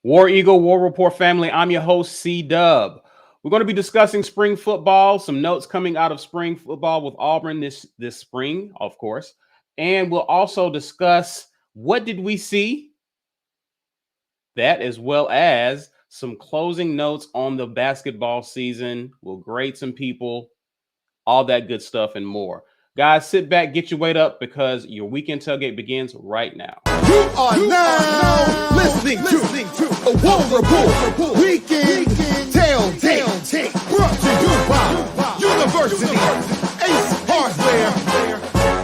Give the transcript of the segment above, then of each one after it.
War Eagle, War Report family. I'm your host, C Dub. We're going to be discussing spring football, some notes coming out of spring football with Auburn this spring, of course. And we'll also discuss what did we see, that as well as some closing notes on the basketball season. We'll grade some people, all that good stuff and more. Guys, sit back, get your weight up because your weekend tailgate begins right now. You are now listening to a War Report Weekend Tailgate, brought to you by University Ace Hardware.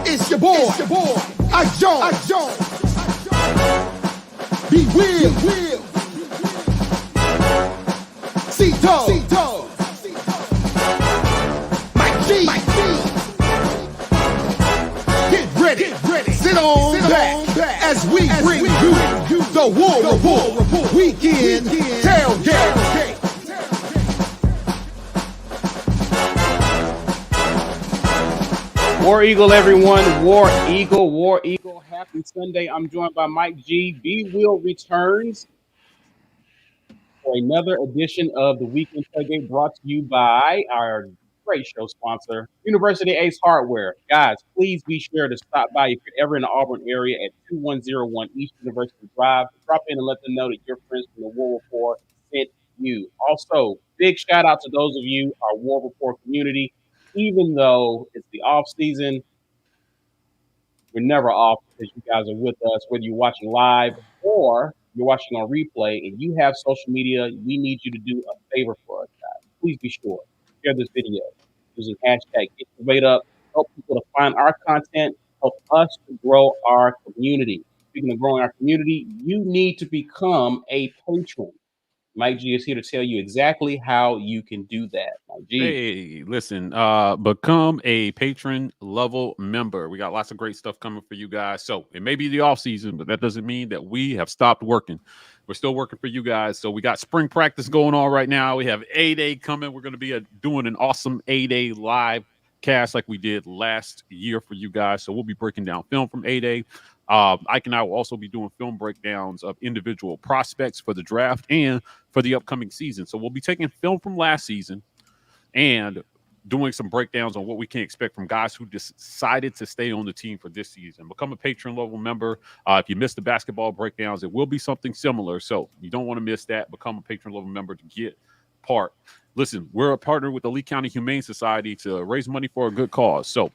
It's your boy, I Jones. Be Will, C-Dog, Mike G. Get ready, sit on back as we bring you the War Report Weekend Tailgate. War Eagle, everyone. War Eagle. Happy Sunday. I'm joined by Mike G. B. Will returns for another edition of the Weekend Tailgate brought to you by our great show sponsor, University Ace Hardware. Guys, please be sure to stop by if you're ever in the Auburn area at 2101 East University Drive. Drop in and let them know that your friends from the War Report sent you. Also, big shout out to those of you, our War Report community. Even though it's the off season, we're never off because you guys are with us, whether you're watching live or you're watching on replay and you have social media. We need you to do a favor for us, guys. Please be sure. Share this video using hashtag Get Your Weight Up. Help people to find our content. Help us to grow our community. Speaking of growing our community, you need to become a patron. Mike G is here to tell you exactly how you can do that. Mike G. Hey, listen, become a patron level member. We got lots of great stuff coming for you guys. So it may be the off season, but that doesn't mean that we have stopped working. We're still working for you guys. So we got spring practice going on right now. We have A-Day coming. We're going to be doing an awesome A-Day live cast like we did last year for you guys. So we'll be breaking down film from A-Day. Ike and I will also be doing film breakdowns of individual prospects for the draft and for the upcoming season. So we'll be taking film from last season and doing some breakdowns on what we can expect from guys who decided to stay on the team for this season. Become a patron level member. If you missed the basketball breakdowns, it will be something similar. So you don't want to miss that. Become a patron level member to get part. Listen, we're a partner with the Lee County Humane Society to raise money for a good cause. So,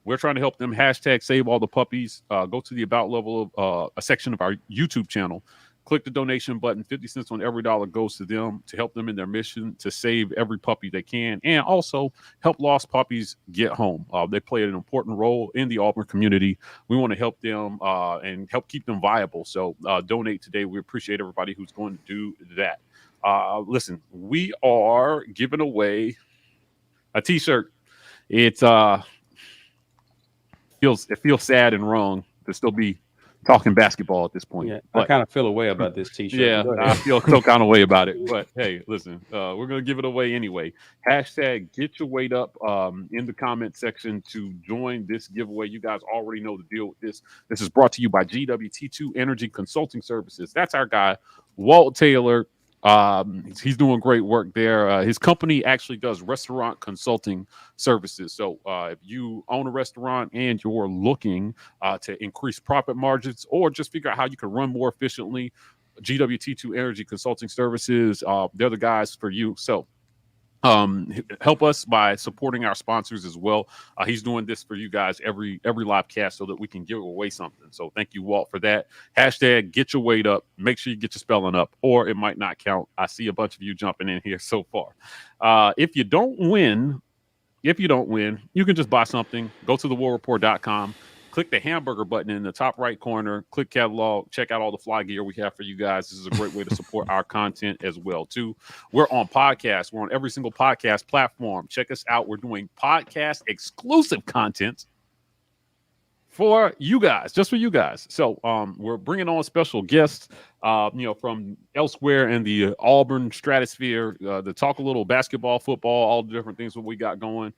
we're trying to help them. Hashtag save all the puppies. Go to the about level of a section of our YouTube channel. Click the donation button. 50 cents on every dollar goes to them to help them in their mission to save every puppy they can and also help lost puppies get home. They play an important role in the Auburn community. We want to help them and help keep them viable. So donate today. We appreciate everybody who's going to do that. Listen, we are giving away a T-shirt. It feels sad and wrong to still be talking basketball at this point. Yeah, but I kind of feel a way about this T-shirt. Yeah, I feel some kind of way about it. But hey, listen, we're gonna give it away anyway. Hashtag Get Your Weight Up in the comment section to join this giveaway. You guys already know the deal with this. This is brought to you by GWT2 Energy Consulting Services. That's our guy, Walt Taylor. He's doing great work there. His company actually does restaurant consulting services. So if you own a restaurant and you're looking to increase profit margins or just figure out how you can run more efficiently, GWT2 Energy Consulting Services, they're the guys for you. So help us by supporting our sponsors as well. He's doing this for you guys every live cast so that we can give away something. So thank you, Walt, for that. Hashtag Get Your Weight Up. Make sure you get your spelling up or it might not count. I see a bunch of you jumping in here so far. If you don't win, you can just buy something. Go to thewarreport.com. Click the hamburger button in the top right corner. Click catalog. Check out all the fly gear we have for you guys. This is a great way to support our content as well, too. We're on podcasts. We're on every single podcast platform. Check us out. We're doing podcast exclusive content for you guys, just for you guys. So we're bringing on special guests, from elsewhere in the Auburn stratosphere to talk a little basketball, football, all the different things that we got going.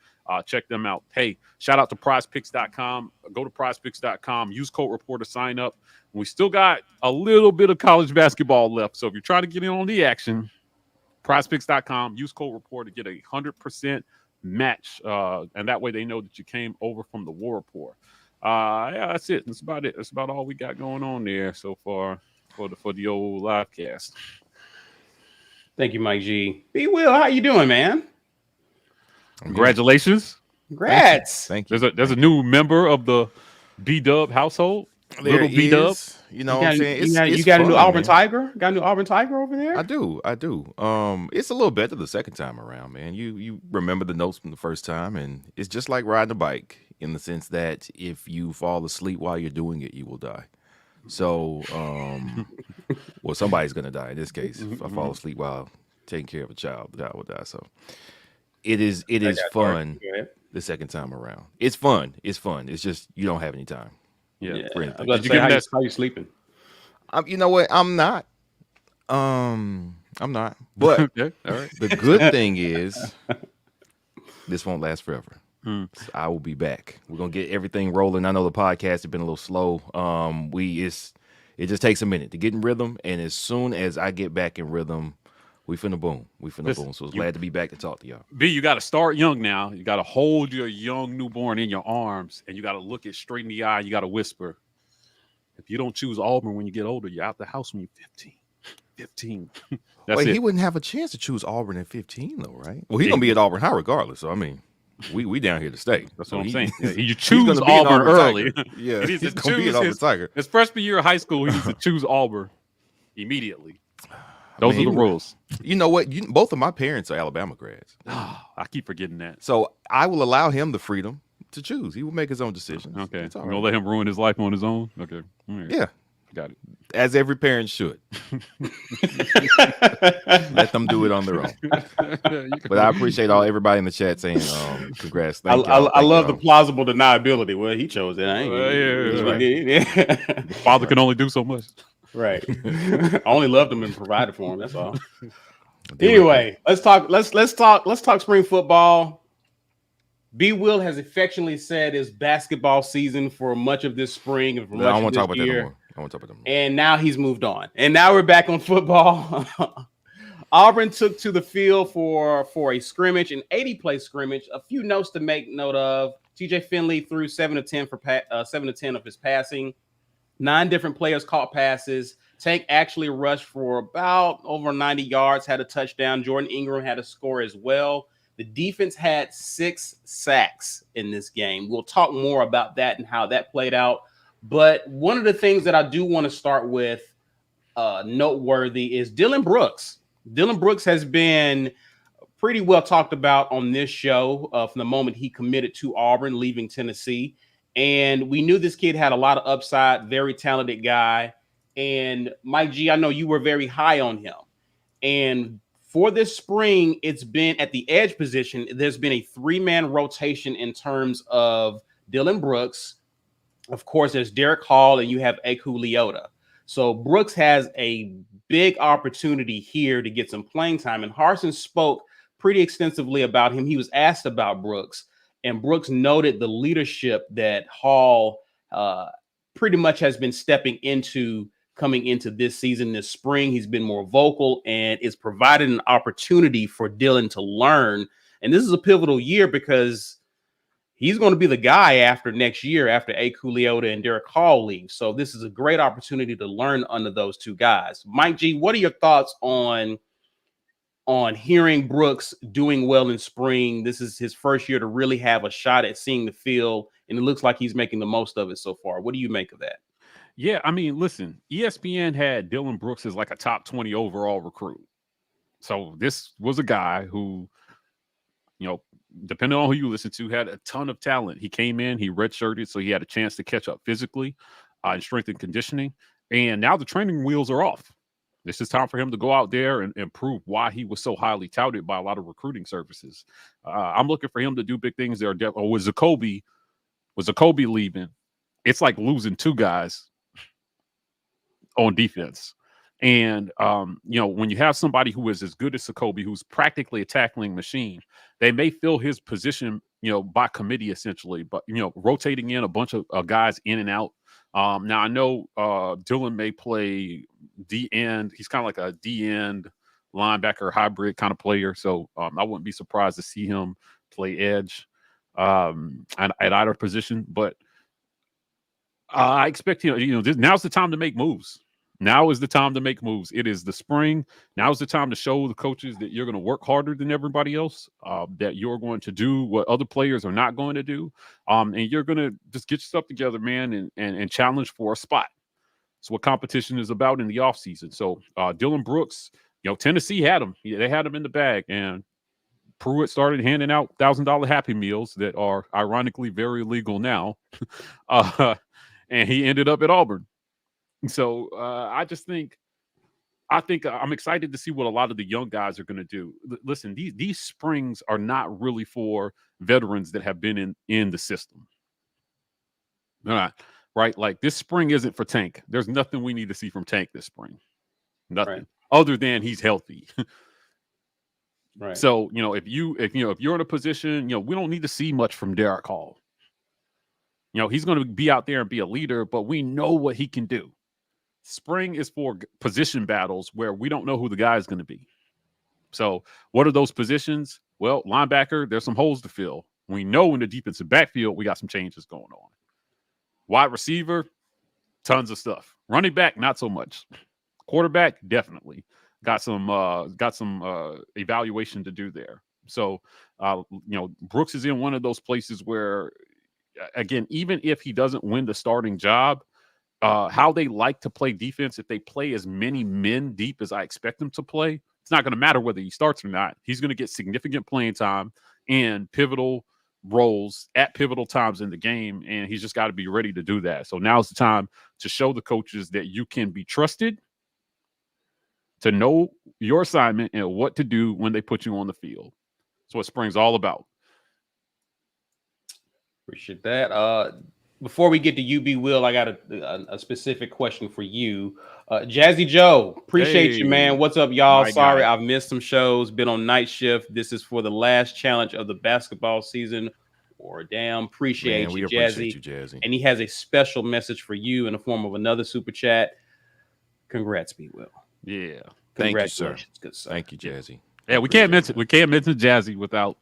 Check them out. Hey, shout out to prizepicks.com. Go to prizepicks.com. Use code reporter, sign up. We still got a little bit of college basketball left. So if you're trying to get in on the action, prizepicks.com, use code reporter to get 100% match. And that way they know that you came over from the War Report. Yeah, that's it. That's about it. That's about all we got going on there so far for the old live cast. Thank you, Mike G. B. Will, how you doing, man? Congratulations. Congrats. Thank you. There's a new member of the B-Dub household. Little B-Dub. You know what I'm saying? You got a new Auburn Tiger? Got a new Auburn Tiger over there? I do. It's a little better the second time around, man. You remember the notes from the first time, and it's just like riding a bike in the sense that if you fall asleep while you're doing it, you will die. So, well, somebody's gonna die in this case. If I fall asleep while taking care of a child, the child will die. So, it is fun the second time around. It's fun. It's just you don't have any time. Yeah. Did you give how you sleeping? You know what? I'm not. I'm not. But Okay. All right. the good thing is this won't last forever. So I will be back. We're gonna get everything rolling. I know the podcast has been a little slow. It just takes a minute to get in rhythm, and as soon as I get back in rhythm, we finna boom. So it's glad to be back to talk to y'all. B, you got to start young now. You got to hold your young newborn in your arms, and you got to look it straight in the eye. You got to whisper, if you don't choose Auburn when you get older, you're out the house when you're 15. That's Wait, it. he wouldn't have a chance to choose Auburn at 15, though, right? Well, he's gonna be at Auburn High regardless. So I mean, we down here to stay. That's what I'm saying. Yeah, you choose Auburn early. Yeah, he's gonna be an Auburn Tiger. His freshman year of high school, he needs to choose Auburn immediately. Those are the rules. You know what? Both of my parents are Alabama grads. I keep forgetting that. So I will allow him the freedom to choose. He will make his own decisions. Okay. It's all You're right. going to let him ruin his life on his own? Okay. All right. Yeah. Got it. As every parent should. Let them do it on their own. But I appreciate everybody in the chat saying congrats. Thank y'all. I love the plausible deniability. Well, he chose it. I ain't Father can only do so much. Right. I only loved him and provided for him. That's all. Anyway, let's talk spring football. B. Will has affectionately said it's basketball season for much of this spring and for much I don't of want this to talk about year. that no more. I want to talk about that no more. And now he's moved on. And now we're back on football. Auburn took to the field for a scrimmage, an 80-play scrimmage. A few notes to make note of. TJ Finley threw 7 to 10 of his passing. 9 different players caught passes. Tank actually rushed for about over 90 yards, had a touchdown. Jordan Ingram had a score as well. The defense had 6 sacks in this game. We'll talk more about that and how that played out. But one of the things that I do want to start with noteworthy is Dylan Brooks. Dylan Brooks has been pretty well talked about on this show from the moment he committed to Auburn, leaving Tennessee. And we knew this kid had a lot of upside, very talented guy. And Mike G, I know you were very high on him. And for this spring, it's been at the edge position. There's been a 3-man rotation in terms of Dylan Brooks. Of course, there's Derek Hall and you have Eku Leota. So Brooks has a big opportunity here to get some playing time. And Harsin spoke pretty extensively about him. He was asked about Brooks. And Brooks noted the leadership that Hall pretty much has been stepping into coming into this season, this spring. He's been more vocal and it's provided an opportunity for Dylan to learn. And this is a pivotal year because he's going to be the guy after next year, after Eku Leota and Derek Hall leave. So this is a great opportunity to learn under those two guys. Mike G, what are your thoughts on hearing Brooks doing well in spring? This is his first year to really have a shot at seeing the field, and it looks like he's making the most of it so far. What do you make of that? Yeah, I mean, listen, ESPN had Dylan Brooks as like a top 20 overall recruit. So this was a guy who, depending on who you listen to, had a ton of talent. He came in, he redshirted, so he had a chance to catch up physically and strength and conditioning. And now the training wheels are off. This is time for him to go out there and prove why he was so highly touted by a lot of recruiting services. I'm looking for him to do big things there. Was Jacoby leaving? it's like losing two guys on defense. And when you have somebody who is as good as Jacoby, who's practically a tackling machine, they may fill his position, by committee essentially, but rotating in a bunch of guys in and out. Now I know Dylan may play D end. He's kind of like a D end linebacker hybrid kind of player, so I wouldn't be surprised to see him play edge at either position. But I expect now's the time to make moves. Now is the time to make moves. It is the spring. Now is the time to show the coaches that you're going to work harder than everybody else, that you're going to do what other players are not going to do, and you're going to just get yourself together, man, and challenge for a spot. It's what competition is about in the offseason. So Dylan Brooks, Tennessee had him. They had him in the bag, and Pruitt started handing out $1,000 Happy Meals that are ironically very illegal now, and he ended up at Auburn. So I think I'm excited to see what a lot of the young guys are going to do. Listen, these springs are not really for veterans that have been in the system. They're not, right? Like this spring isn't for Tank. There's nothing we need to see from Tank this spring. Nothing other than he's healthy. Right. So if you're in a position, we don't need to see much from Derek Hall. He's going to be out there and be a leader, but we know what he can do. Spring is for position battles where we don't know who the guy is going to be. So what are those positions? Well, linebacker, there's some holes to fill. We know in the defensive backfield, we got some changes going on. Wide receiver, tons of stuff. Running back, not so much. Quarterback, definitely. Got some evaluation to do there. So, Brooks is in one of those places where, again, even if he doesn't win the starting job, how they like to play defense, if they play as many men deep as I expect them to play, it's not going to matter whether he starts or not. He's going to get significant playing time and pivotal roles at pivotal times in the game, and he's just got to be ready to do that. So now's the time to show the coaches that you can be trusted, to know your assignment and what to do when they put you on the field. That's what spring's all about. Appreciate that. Before we get to UB Will, I got a specific question for you. Jazzy Joe, appreciate you, man. What's up, y'all? Sorry, I've missed some shows, been on night shift. This is for the last challenge of the basketball season. Or damn, appreciate you, Jazzy. And he has a special message for you in the form of another super chat. Congrats, B Will. Yeah. Thank you, sir. Good sir. Thank you, Jazzy. Yeah, we can't mention Jazzy without.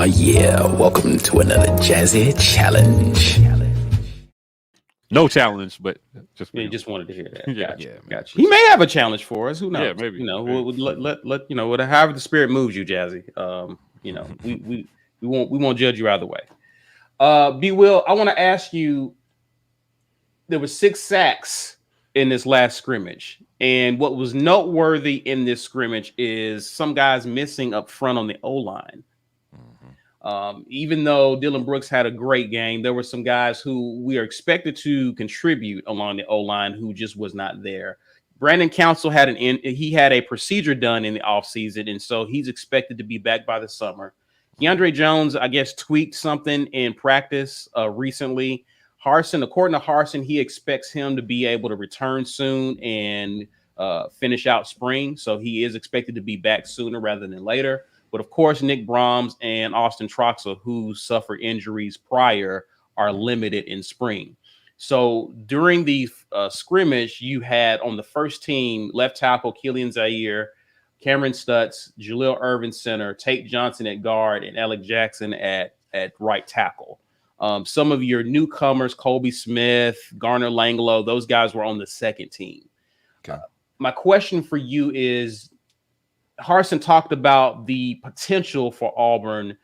Yeah, welcome to another Jazzy challenge. No challenge, but just wanted to hear that. Gotcha. Yeah. He may have a challenge for us. Who knows? Yeah, maybe. Let however the spirit moves you, Jazzy. We won't judge you either way. B Will, I want to ask you. There were 6 sacks in this last scrimmage, and what was noteworthy in this scrimmage is some guys missing up front on the O-line. Even though Dylan Brooks had a great game, there were some guys who we are expected to contribute along the O-line who just was not there. Brandon Council had a procedure done in the offseason, and so he's expected to be back by the summer. Keandre Jones, I guess, tweaked something in practice recently. According to Harsin, he expects him to be able to return soon and finish out spring. So he is expected to be back sooner rather than later. But of course, Nick Brahms and Austin Troxel, who suffered injuries prior, are limited in spring. So during the scrimmage, you had on the first team left tackle Killian Zaire, Cameron Stutz, Jaleel Irvin center, Tate Johnson at guard, and Alec Jackson at right tackle. Some of your newcomers, Colby Smith, Garner Langlow, those guys were on the second team. Okay. My question for you is, Harsin talked about the potential for Auburn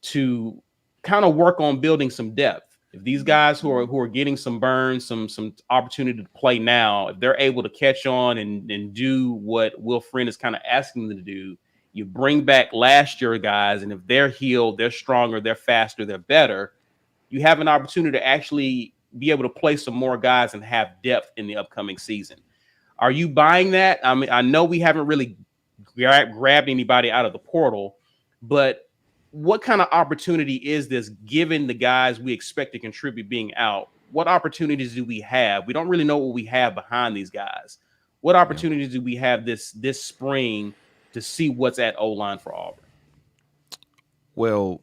to kind of work on building some depth. If these guys who are getting some burn, some opportunity to play now, if they're able to catch on and do what Will Friend is kind of asking them to do, you bring back last year guys, and if they're healed, they're stronger, they're faster, they're better, you have an opportunity to actually be able to play some more guys and have depth in the upcoming season. Are you buying that? I mean, I know we haven't really grabbed anybody out of the portal, but what kind of opportunity is this given the guys we expect to contribute being out? What opportunities do we have? We don't really know what we have behind these guys. What opportunities do we have this spring to see what's at O-line for Auburn? Well,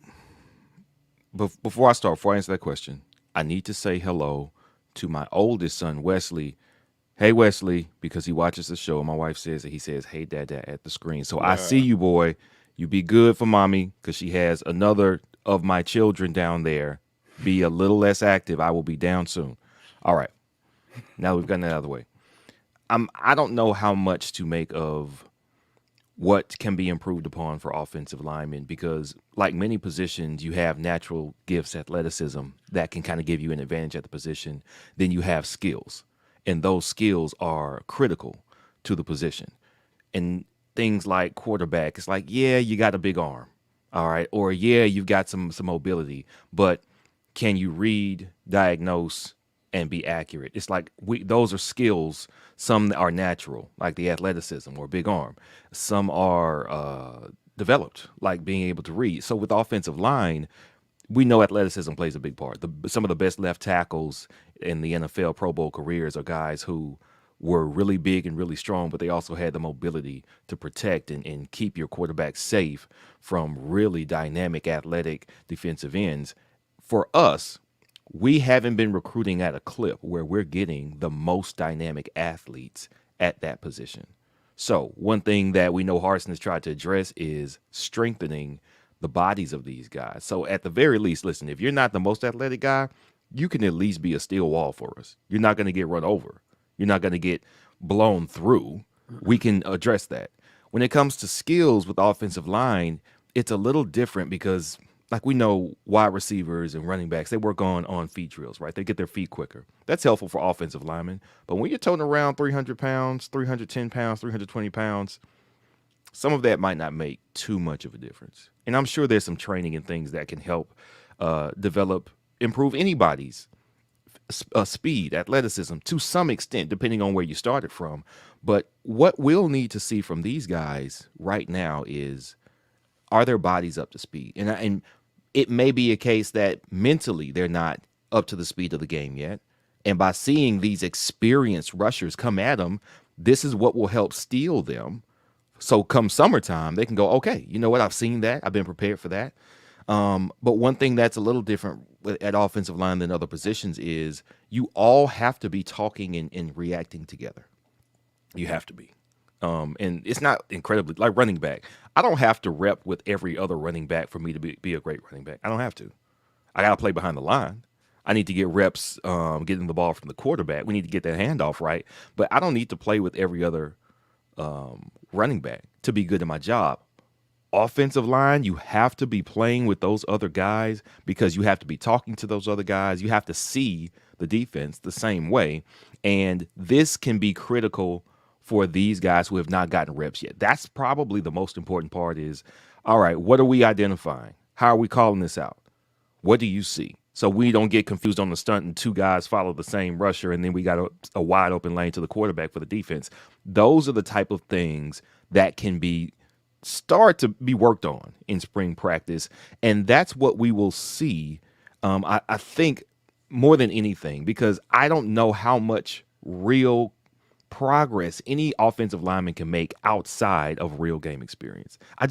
before I answer that question, I need to say hello to my oldest son, Wesley. Hey, Wesley, because he watches the show. My wife says that he says, "Hey, Dad," at the screen. So I see you, boy. You be good for mommy because she has another of my children down there. Be a little less active. I will be down soon. All right. Now we've gotten that out of the way. I don't know how much to make of what can be improved upon for offensive linemen because, like many positions, you have natural gifts, athleticism that can kind of give you an advantage at the position. Then you have skills, and those skills are critical to the position. And things like quarterback, it's like, yeah, you got a big arm, all right, or yeah, you've got some mobility, but can you read, diagnose, and be accurate? It's like those are skills. Some are natural, like the athleticism or big arm. Some are developed, like being able to read. So with offensive line, we know athleticism plays a big part. Some of the best left tackles in the NFL Pro Bowl careers are guys who were really big and really strong, but they also had the mobility to protect and keep your quarterback safe from really dynamic athletic defensive ends. For us, we haven't been recruiting at a clip where we're getting the most dynamic athletes at that position. So one thing that we know Harsin has tried to address is strengthening the bodies of these guys. So at the very least, listen, if you're not the most athletic guy, you can at least be a steel wall for us. You're not going to get run over. You're not going to get blown through. We can address that. When it comes to skills with offensive line, it's a little different because like we know wide receivers and running backs, they work on feet drills, right? They get their feet quicker. That's helpful for offensive linemen. But when you're toting around 300 pounds, 310 pounds, 320 pounds, some of that might not make too much of a difference. And I'm sure there's some training and things that can help improve anybody's speed, athleticism to some extent, depending on where you started from. But what we'll need to see from these guys right now is, are their bodies up to speed? And it may be a case that mentally they're not up to the speed of the game yet. And by seeing these experienced rushers come at them, this is what will help steel them. So come summertime, they can go, okay, you know what? I've seen that. I've been prepared for that. But one thing that's a little different at offensive line than other positions is you all have to be talking and reacting together. You have to be. And it's not incredibly like running back. I don't have to rep with every other running back for me to be a great running back. I don't have to. I got to play behind the line. I need to get reps getting the ball from the quarterback. We need to get that handoff right. But I don't need to play with every other running back to be good at my job. Offensive line, you have to be playing with those other guys because you have to be talking to those other guys. You have to see the defense the same way. And this can be critical for these guys who have not gotten reps yet. That's probably the most important part is, all right, what are we identifying? How are we calling this out? What do you see? So we don't get confused on the stunt and two guys follow the same rusher and then we got a wide open lane to the quarterback for the defense. Those are the type of things that can start to be worked on in spring practice. And that's what we will see, I think, more than anything, because I don't know how much real progress any offensive lineman can make outside of real game experience. I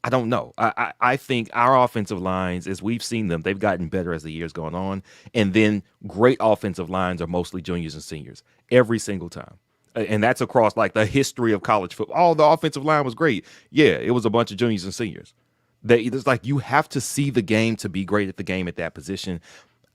don't know. I think our offensive lines, as we've seen them, they've gotten better as the year's gone on. And then great offensive lines are mostly juniors and seniors every single time. And that's across like the history of college football. Oh, the offensive line was great. Yeah, it was a bunch of juniors and seniors. It's like you have to see the game to be great at the game at that position.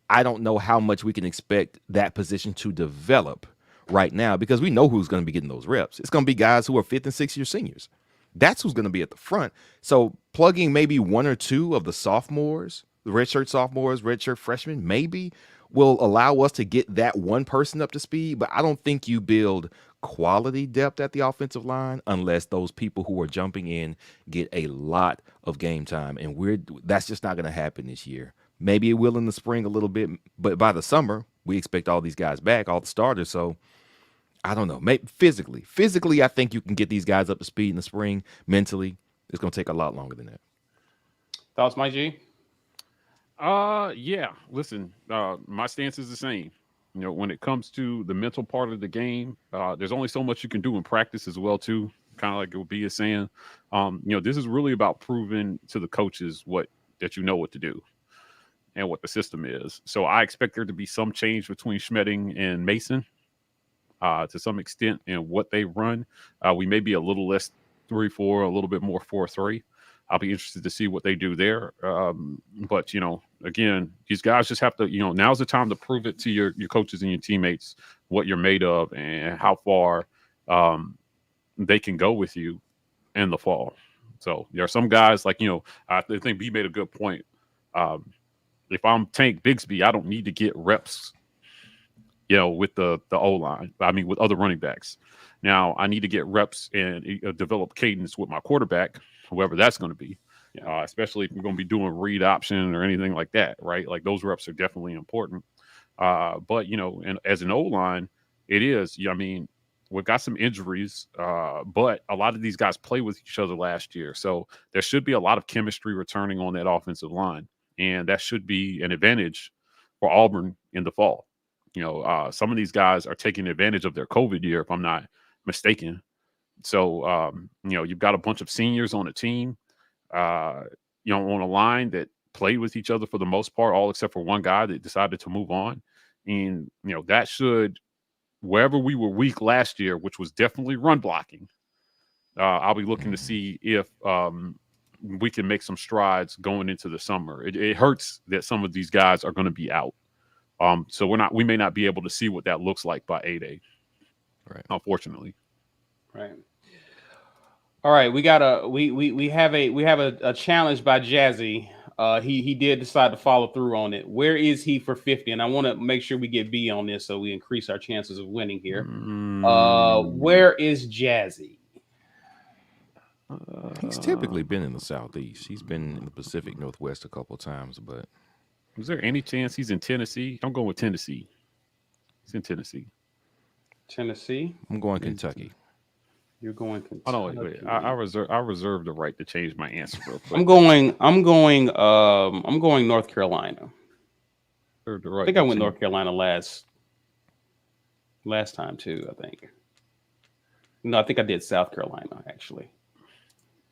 I don't know how much we can expect that position to develop right now because we know who's going to be getting those reps. It's going to be guys who are 5th and 6th year seniors. That's who's going to be at the front. So plugging maybe one or two of the sophomores, the redshirt sophomores, redshirt freshmen, maybe will allow us to get that one person up to speed. But I don't think you build quality depth at the offensive line unless those people who are jumping in get a lot of game time. And that's just not going to happen this year. Maybe it will in the spring a little bit, but by the summer, we expect all these guys back, all the starters. So I don't know. Maybe physically, I think you can get these guys up to speed in the spring. Mentally, it's going to take a lot longer than that. Thoughts, Mike G? Yeah. Listen, my stance is the same. You know, when it comes to the mental part of the game, there's only so much you can do in practice as well, too. Kind of like what B is saying. You know, this is really about proving to the coaches that you know what to do and what the system is. So I expect there to be some change between Schmedding and Mason, to some extent, in what they run. We may be a little less 3-4, a little bit more 4-3. I'll be interested to see what they do there. But, you know, again, these guys just have to, you know, now's the time to prove it to your coaches and your teammates what you're made of and how far they can go with you in the fall. So there are some guys like, you know, I think B made a good point. If I'm Tank Bigsby, I don't need to get reps, you know, with the O-line. I mean, with other running backs. Now, I need to get reps and develop cadence with my quarterback, whoever that's going to be, especially if we're going to be doing read option or anything like that, right? Like those reps are definitely important. But, you know, and as an O-line, it is, I mean, we've got some injuries, but a lot of these guys play with each other last year. So there should be a lot of chemistry returning on that offensive line. And that should be an advantage for Auburn in the fall. You know, some of these guys are taking advantage of their COVID year, if I'm not mistaken. So, you know, you've got a bunch of seniors on a team, you know, on a line that played with each other for the most part, all except for one guy that decided to move on. And, you know, that should, wherever we were weak last year, which was definitely run blocking, I'll be looking to see if we can make some strides going into the summer. It hurts that some of these guys are going to be out. So we may not be able to see what that looks like by 8A. Right. Unfortunately. Right. All right, we have a challenge by Jazzy. He did decide to follow through on it. Where is he for 50? And I want to make sure we get B on this so we increase our chances of winning here. Where is Jazzy? He's typically been in the Southeast. He's been in the Pacific Northwest a couple of times, but is there any chance he's in Tennessee? I'm going with Tennessee. He's in Tennessee. Tennessee? I'm going Kentucky. You're going Kentucky. Oh no, wait. I reserve the right to change my answer real quick. I'm going North Carolina. I think I went North Carolina last time too, I think. No, I think I did South Carolina actually.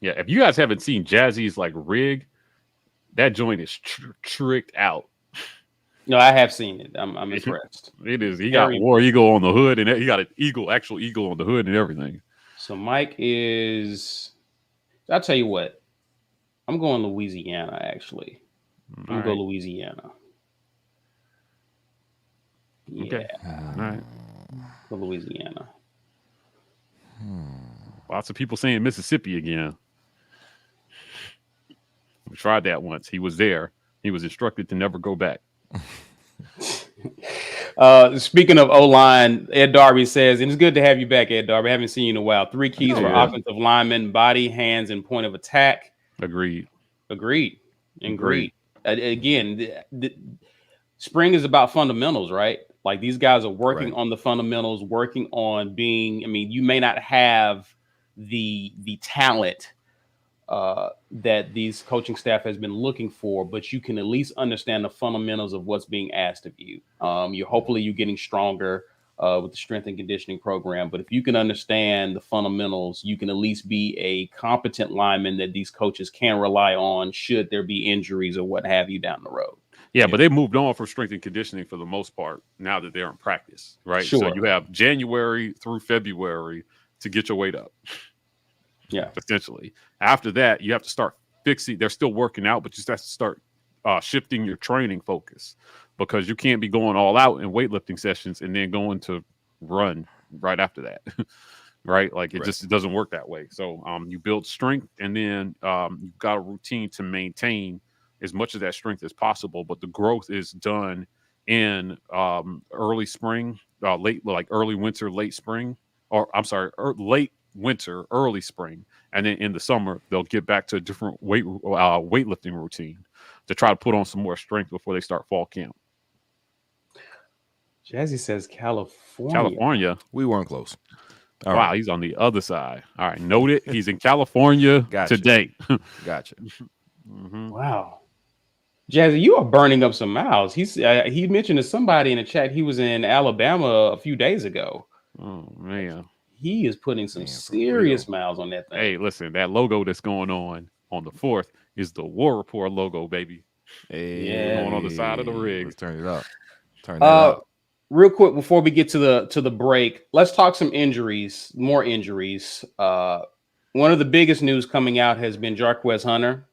Yeah, if you guys haven't seen Jazzy's like rig, that joint is tricked out. No, I have seen it. I'm impressed. It is. He got War Eagle on the hood, and he got an actual eagle on the hood and everything. So Mike is. I'll tell you what. I'm going Louisiana. Actually, I'm gonna go Louisiana. Yeah. Okay. All right. For Louisiana. Lots of people saying Mississippi again. We tried that once. He was there. He was instructed to never go back. Speaking of O-line, Ed Darby says, and it's good to have you back, Ed Darby. I haven't seen you in a while. 3 keys for offensive linemen: body, hands, and point of attack. Agreed. Again, the spring is about fundamentals, right? Like these guys are working on the fundamentals, working on being. I mean, you may not have the talent that these coaching staff has been looking for, but you can at least understand the fundamentals of what's being asked of you. Hopefully you're getting stronger with the strength and conditioning program, but if you can understand the fundamentals, you can at least be a competent lineman that these coaches can rely on should there be injuries or what have you down the road. Yeah, but they moved on from strength and conditioning for the most part now that they're in practice, right? Sure. So you have January through February to get your weight up. Yeah. Essentially. After that, you have to start fixing. They're still working out, but you have to start shifting your training focus because you can't be going all out in weightlifting sessions and then going to run right after that. Right? Like it doesn't work that way. So you build strength and then you've got a routine to maintain as much of that strength as possible. But the growth is done in early spring, early winter, late spring, late winter, early spring, and then in the summer they'll get back to a different weightlifting routine to try to put on some more strength before they start fall camp. Jazzy says California. We weren't close. All right. He's on the other side. All right, noted. He's in California today. Gotcha. Mm-hmm. Wow. Jazzy, you are burning up some miles. He mentioned to somebody in the chat he was in Alabama a few days ago. Oh man. He is putting some Man, for real. serious miles on that Hey, thing. listen, that logo that's going on the 4th is the War Report logo, baby. Yeah. Going on the side of the Hey, rig. let's turn it up. Turn that Uh, up. real quick before we get to the break, let's talk some injuries, more injuries. One of the biggest news coming out has been Jarquez Hunter.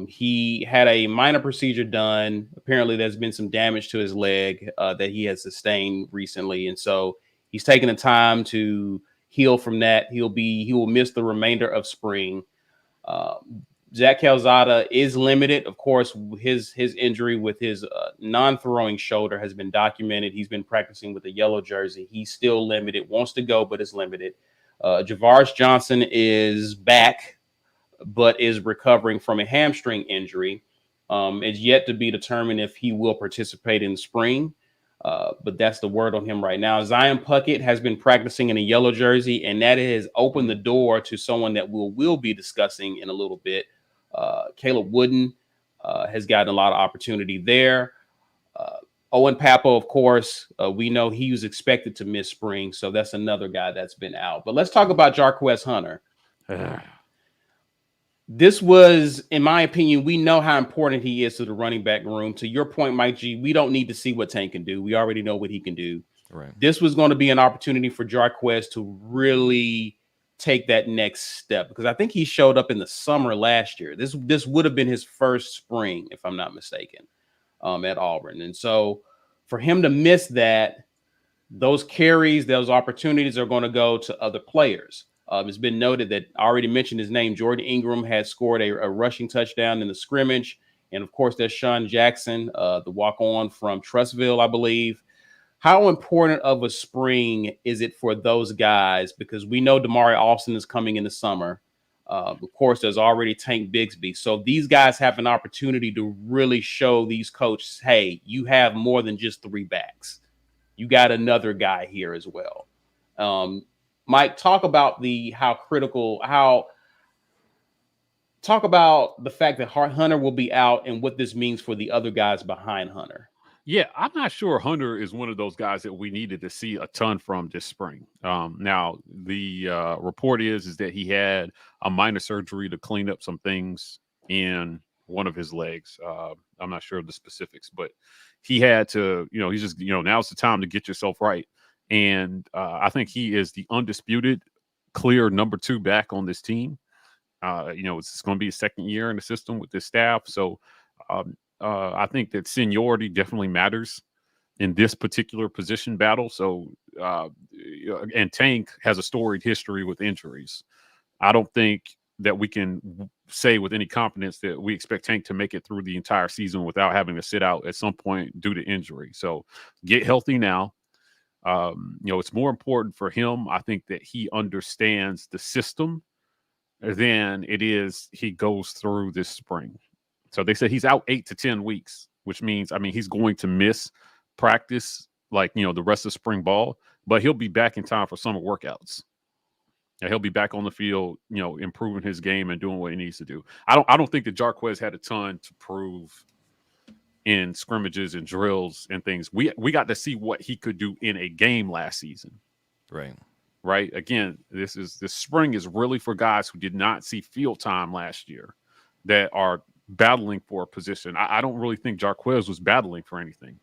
He had a minor procedure done. Apparently, there's been some damage to his leg that he has sustained recently, and so he's taking the time to heal from that. He will miss the remainder of spring. Uh, Zach Calzada is limited. Of course, his injury with his non-throwing shoulder has been documented. He's been practicing with a yellow jersey. He's still limited. Wants to go, but is limited. Javaris Johnson is back, but is recovering from a hamstring injury. It's yet to be determined if he will participate in spring. But that's the word on him right now. Zion Puckett has been practicing in a yellow jersey, and that has opened the door to someone that we'll be discussing in a little bit. Caleb Wooden has gotten a lot of opportunity there. Uh, Owen Papo, of course, we know he was expected to miss spring, so that's another guy that's been out. But let's talk about Jarquez Hunter. This was, in my opinion, we know how important he is to the running back room. To your point, Mike G, we don't need to see what Tank can do. We already know what he can do. Right. This was going to be an opportunity for Jarquez to really take that next step because I think he showed up in the summer last year. This would have been his first spring, if I'm not mistaken, at Auburn. And so for him to miss that, those carries, those opportunities are going to go to other players. It's been noted that I already mentioned his name. Jordan Ingram had scored a rushing touchdown in the scrimmage. And of course, there's Sean Jackson, the walk on from Trustville, I believe. How important of a spring is it for those guys? Because we know Damari Austin is coming in the summer. Of course, there's already Tank Bigsby. So these guys have an opportunity to really show these coaches, hey, you have more than just three backs. You got another guy here as well. Mike, talk about talk about the fact that Hunter will be out and what this means for the other guys behind Hunter. Yeah, I'm not sure Hunter is one of those guys that we needed to see a ton from this spring. Now, the report is that he had a minor surgery to clean up some things in one of his legs. I'm not sure of the specifics, but he had to, he's just, now's the time to get yourself right. And I think he is the undisputed, clear number 2 back on this team. It's going to be his second year in the system with this staff. So I think that seniority definitely matters in this particular position battle. So, and Tank has a storied history with injuries. I don't think that we can say with any confidence that we expect Tank to make it through the entire season without having to sit out at some point due to injury. So get healthy now. It's more important for him. I think that he understands the system than it is he goes through this spring. So they said he's out 8 to 10 weeks, which means, he's going to miss practice the rest of spring ball, but he'll be back in time for summer workouts. Yeah, he'll be back on the field, improving his game and doing what he needs to do. I don't think that Jarquez had a ton to prove in scrimmages and drills and things. We got to see what he could do in a game last season. Right. Again, this spring is really for guys who did not see field time last year that are battling for a position. I don't really think Jarquez was battling for anything.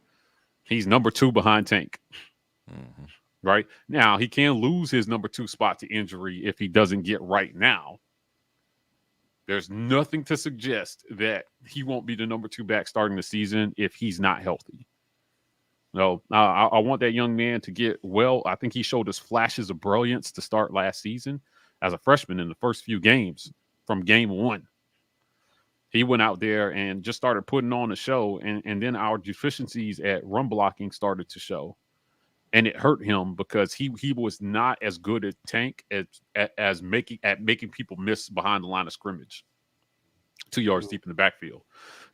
He's number 2 behind Tank. Mm-hmm. Right now, he can lose his number 2 spot to injury if he doesn't get right now. There's nothing to suggest that he won't be the number 2 back starting the season if he's not healthy. No, I want that young man to get well. I think he showed us flashes of brilliance to start last season as a freshman in the first few games from game 1. He went out there and just started putting on a show, and then our deficiencies at run blocking started to show. And it hurt him because he was not as good at Tank as making people miss behind the line of scrimmage, 2 yards deep in the backfield.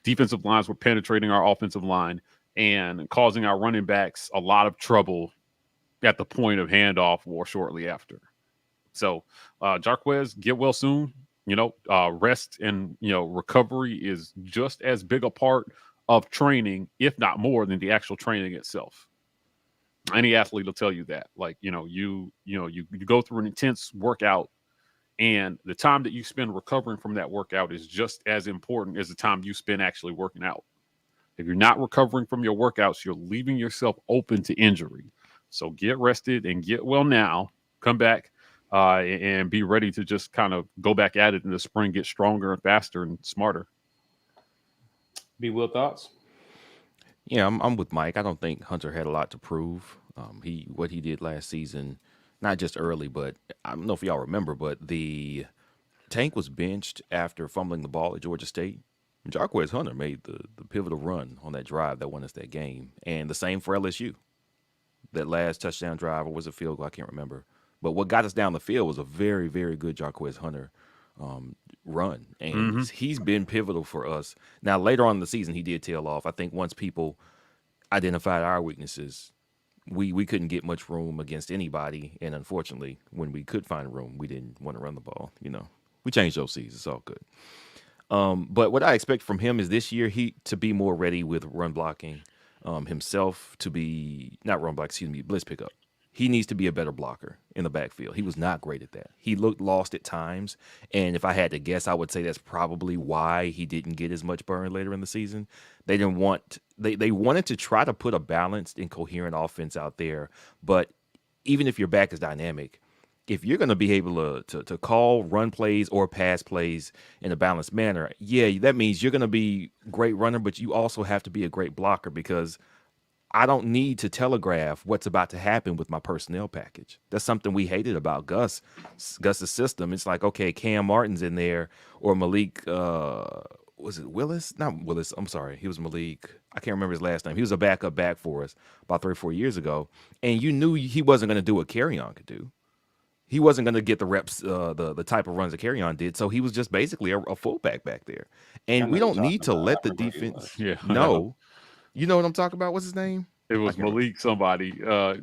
Defensive lines were penetrating our offensive line and causing our running backs a lot of trouble at the point of handoff or shortly after. So, Jarquez, get well soon. Rest and recovery is just as big a part of training, if not more, than the actual training itself. Any athlete will tell you that. Like, you go through an intense workout, and the time that you spend recovering from that workout is just as important as the time you spend actually working out. If you're not recovering from your workouts, you're leaving yourself open to injury. So get rested and get well now. Come back and be ready to just kind of go back at it in the spring, get stronger and faster and smarter. B. Will, thoughts? Yeah, I'm with Mike. I don't think Hunter had a lot to prove. What he did last season, not just early, but I don't know if y'all remember, but the Tank was benched after fumbling the ball at Georgia State. Jarquez Hunter made the pivotal run on that drive that won us that game, and the same for LSU. That last touchdown drive, or was it field goal? I can't remember. But what got us down the field was a very, very good Jarquez Hunter run, and he's been pivotal for us. Now, later on in the season, he did tail off. I think once people identified our weaknesses, we couldn't get much room against anybody, and unfortunately, when we could find room, we didn't want to run the ball. We changed those seasons. It's all good. But what I expect from him is this year to be more ready with run blocking, himself to be not run block, blitz pickup. He needs to be a better blocker in the backfield. He was not great at that. He looked lost at times, and if I had to guess, I would say that's probably why he didn't get as much burn later in the season. They wanted to try to put a balanced and coherent offense out there, but even if your back is dynamic, if you're going to be able to call run plays or pass plays in a balanced manner, yeah, that means you're going to be a great runner, but you also have to be a great blocker, because I don't need to telegraph what's about to happen with my personnel package. That's something we hated about Gus's system. It's like, okay, Cam Martin's in there, or Malik, was it Willis? Not Willis, I'm sorry. He was Malik. I can't remember his last name. He was a backup back for us about 3 or 4 years ago, and you knew he wasn't going to do what Carrion could do. He wasn't going to get the reps, the type of runs that Carrion did. So he was just basically a fullback back there. And we don't need to let the defense know. You know what I'm talking about? What's his name? It was Malik somebody.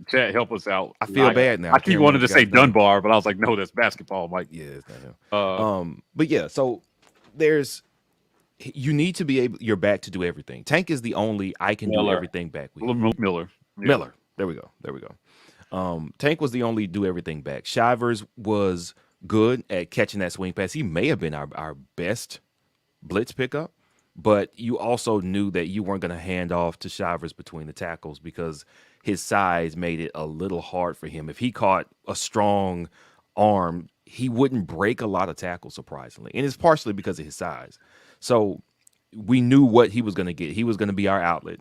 Chat, help us out. I feel bad now. I keep wanting to say Dunbar, but I was like, no, that's basketball, Mike. Yeah, it's not him. But yeah, so you need to be able your back to do everything. Tank is the only I can do everything back with. Miller. Yeah. Miller. There we go. Tank was the only do everything back. Shivers was good at catching that swing pass. He may have been our best blitz pickup, but you also knew that you weren't going to hand off to Shivers between the tackles, because his size made it a little hard for him. If he caught a strong arm, he wouldn't break a lot of tackles, surprisingly. And it's partially because of his size. So we knew what he was going to get. He was going to be our outlet,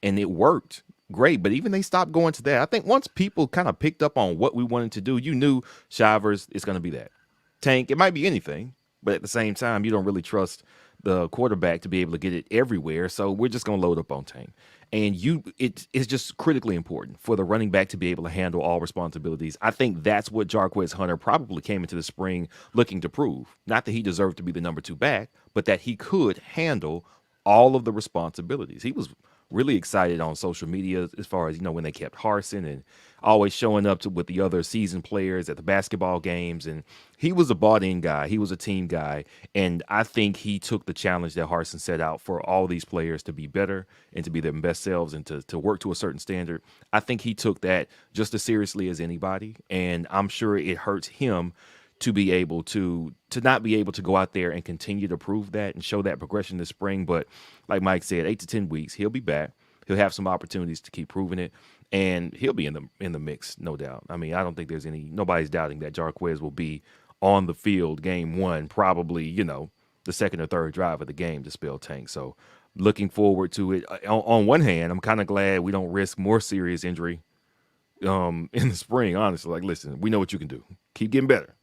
and it worked great. But even they stopped going to that. I think once people kind of picked up on what we wanted to do, you knew Shivers is going to be that. Tank, it might be anything, but at the same time, you don't really trust the quarterback to be able to get it everywhere. So we're just going to load up on Tank. And it's just critically important for the running back to be able to handle all responsibilities. I think that's what Jarquez Hunter probably came into the spring looking to prove. Not that he deserved to be the number 2 back, but that he could handle all of the responsibilities. He was really excited on social media as far as, when they kept Harsin and always showing up with the other seasoned players at the basketball games. And he was a bought-in guy. He was a team guy. And I think he took the challenge that Harsin set out for all these players to be better and to be their best selves and to work to a certain standard. I think he took that just as seriously as anybody. And I'm sure it hurts him to be able to not be able to go out there and continue to prove that and show that progression this spring. But like Mike said, 8 to 10 weeks, he'll be back. He'll have some opportunities to keep proving it, and he'll be in the mix, no doubt. I mean, I don't think nobody's doubting that Jarquez will be on the field game 1, probably, the second or third drive of the game to spell Tank. So looking forward to it. On one hand, I'm kind of glad we don't risk more serious injury in the spring, honestly. Like, listen, we know what you can do. Keep getting better.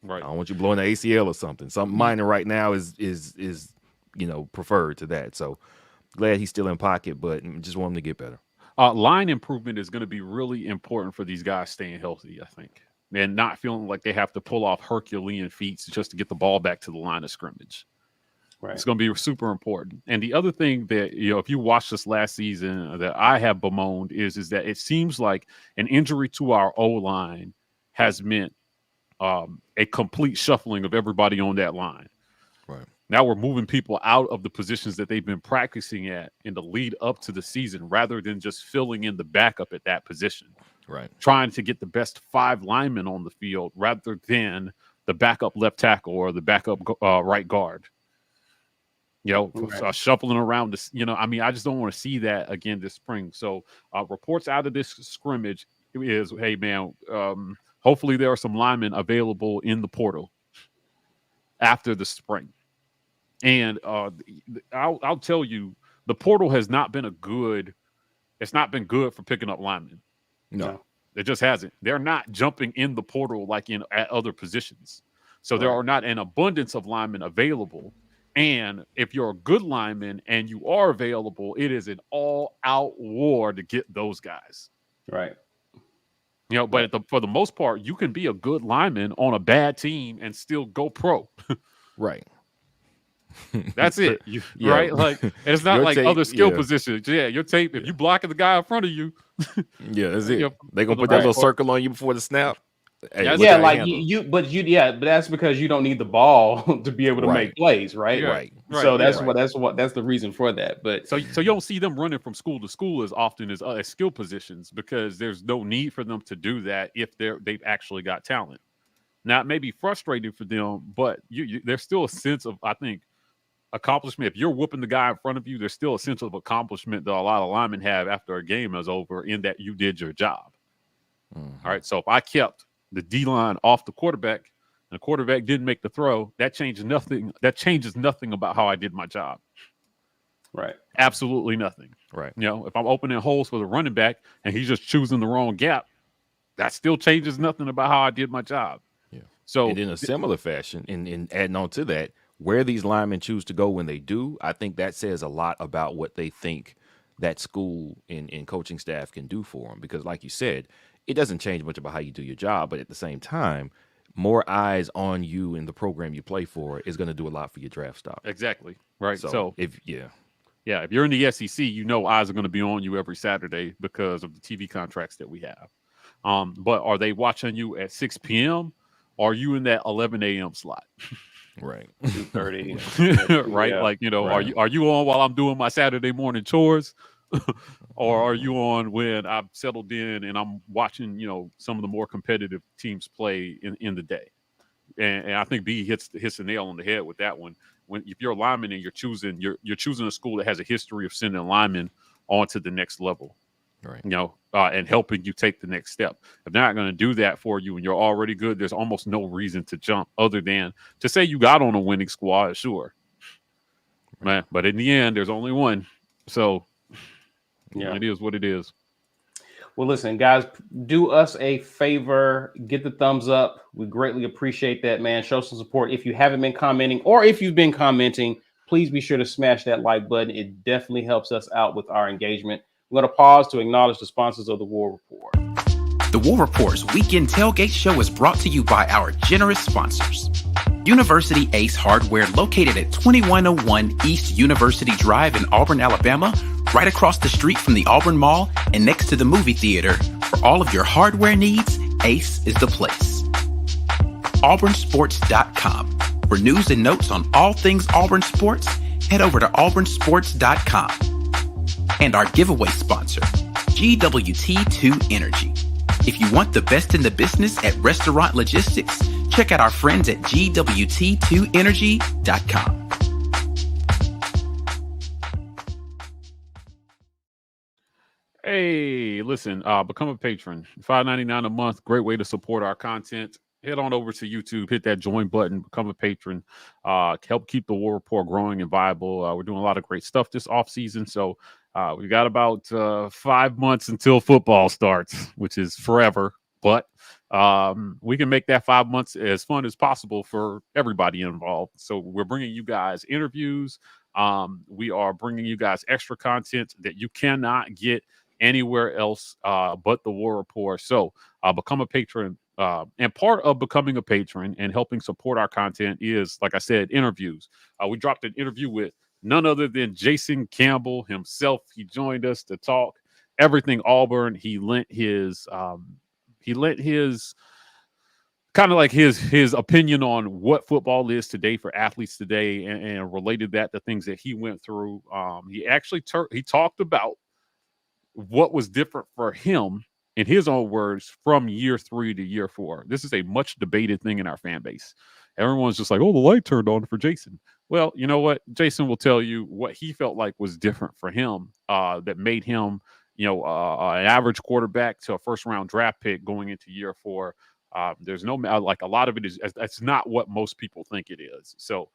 Right. I don't want you blowing the ACL or something. Something minor right now is preferred to that. So glad he's still in pocket, but just want him to get better. Line improvement is going to be really important for these guys staying healthy, I think, and not feeling like they have to pull off Herculean feats just to get the ball back to the line of scrimmage. Right. It's going to be super important. And the other thing that, if you watched this last season that I have bemoaned is that it seems like an injury to our O-line has meant a complete shuffling of everybody on that line. Right. Now we're moving people out of the positions that they've been practicing at in the lead up to the season rather than just filling in the backup at that position. Right. Trying to get the best 5 linemen on the field rather than the backup left tackle or the backup right guard. Right. Shuffling around this, I just don't want to see that again this spring. So reports out of this scrimmage is, hey, man, hopefully there are some linemen available in the portal after the spring. And I'll tell you, the portal has not been it's not been good for picking up linemen. No. It just hasn't. They're not jumping in the portal like at other positions. So there Right. are not an abundance of linemen available. And if you're a good lineman and you are available, it is an all-out war to get those guys. Right. But for the most part, you can be a good lineman on a bad team and still go pro. Right. That's it. Right? Like, and it's not Your like tape, other skill yeah. positions. Yeah, your tape, if you blocking the guy in front of you. Yeah, that's it. They for gonna the put that most little part. circle on you before the snap. Hey, That's look Yeah, how I like handle it. but that's because you don't need the ball to be able to Right. make plays, right? Yeah, Right. So that's yeah. that's the reason for that. But So you don't see them running from school to school as often as skill positions because there's no need for them to do that if they've actually got talent. Now it may be frustrating for them, but there's still a sense of, I think, accomplishment. If you're whooping the guy in front of you, there's still a sense of accomplishment that a lot of linemen have after a game is over in that you did your job. Mm-hmm. All right. So if I kept the D-line off the quarterback and the quarterback didn't make the throw, that changes nothing. That changes nothing about how I did my job. right. Absolutely nothing. Right. If I'm opening holes for the running back and he's just choosing the wrong gap, that still changes nothing about how I did my job. Yeah. So And in a similar fashion, and adding on to that, where these linemen choose to go when they do, I think that says a lot about what they think that school and coaching staff can do for them. Because, like you said, it doesn't change much about how you do your job, but at the same time, more eyes on you in the program you play for is going to do a lot for your draft stock. exactly. Right. So, if you're in the SEC, eyes are going to be on you every Saturday because of the TV contracts that we have. But are they watching you at 6 p.m.? Or are you in that 11 a.m. slot? right. 2:30. Right? Yeah. Like, Right. are you on while I'm doing my Saturday morning chores? Or are you on when I've settled in and I'm watching, some of the more competitive teams play in the day? And I think B hits the nail on the head with that one. If you're a lineman and you're choosing a school that has a history of sending linemen on to the next level, Right. And helping you take the next step. If they're not going to do that for you and you're already good, there's almost no reason to jump other than to say you got on a winning squad, sure. Man, but in the end, there's only one. So it is what it is. Well, listen, guys, do us a favor, get the thumbs up. We greatly appreciate that, man. Show some support. If you haven't been commenting or if you've been commenting, please be sure to smash that like button. It definitely helps us out with our engagement. We're going to pause to acknowledge the sponsors of the War Report. The War Report's Weekend Tailgate Show is brought to you by our generous sponsors. University Ace Hardware, located at 2101 East University Drive in Auburn, Alabama, right across the street from the Auburn Mall and next to the movie theater. For all of your hardware needs, Ace is the place. AuburnSports.com. For news and notes on all things Auburn sports, head over to AuburnSports.com. And our giveaway sponsor, GWT2 Energy. If you want the best in the business at restaurant logistics, check out our friends at GWT2Energy.com. Hey, listen, become a patron. $5.99 a month. Great way to support our content. Head on over to YouTube, hit that join button, become a patron, help keep the War Report growing and viable. We're doing a lot of great stuff this off season. So we got about 5 months until football starts, which is forever. But we can make that 5 months as fun as possible for everybody involved. So we're bringing you guys interviews. We are bringing you guys extra content that you cannot get anywhere else but the War Report. So become a patron. And part of becoming a patron and helping support our content is, like I said, interviews. We dropped an interview with none other than Jason Campbell himself. He joined us to talk everything Auburn. He lent his kind of like his opinion on what football is today for athletes today, and related that to things that he went through. He actually he talked about what was different for him, in his own words, from year 3 to year 4. This is a much debated thing in our fan base. Everyone's just like, oh, the light turned on for Jason. Well, you know what? Jason will tell you what he felt like was different for him, that made him, an average quarterback to a first round draft pick going into year 4. There's no, like, a lot of it is, that's not what most people think it is. So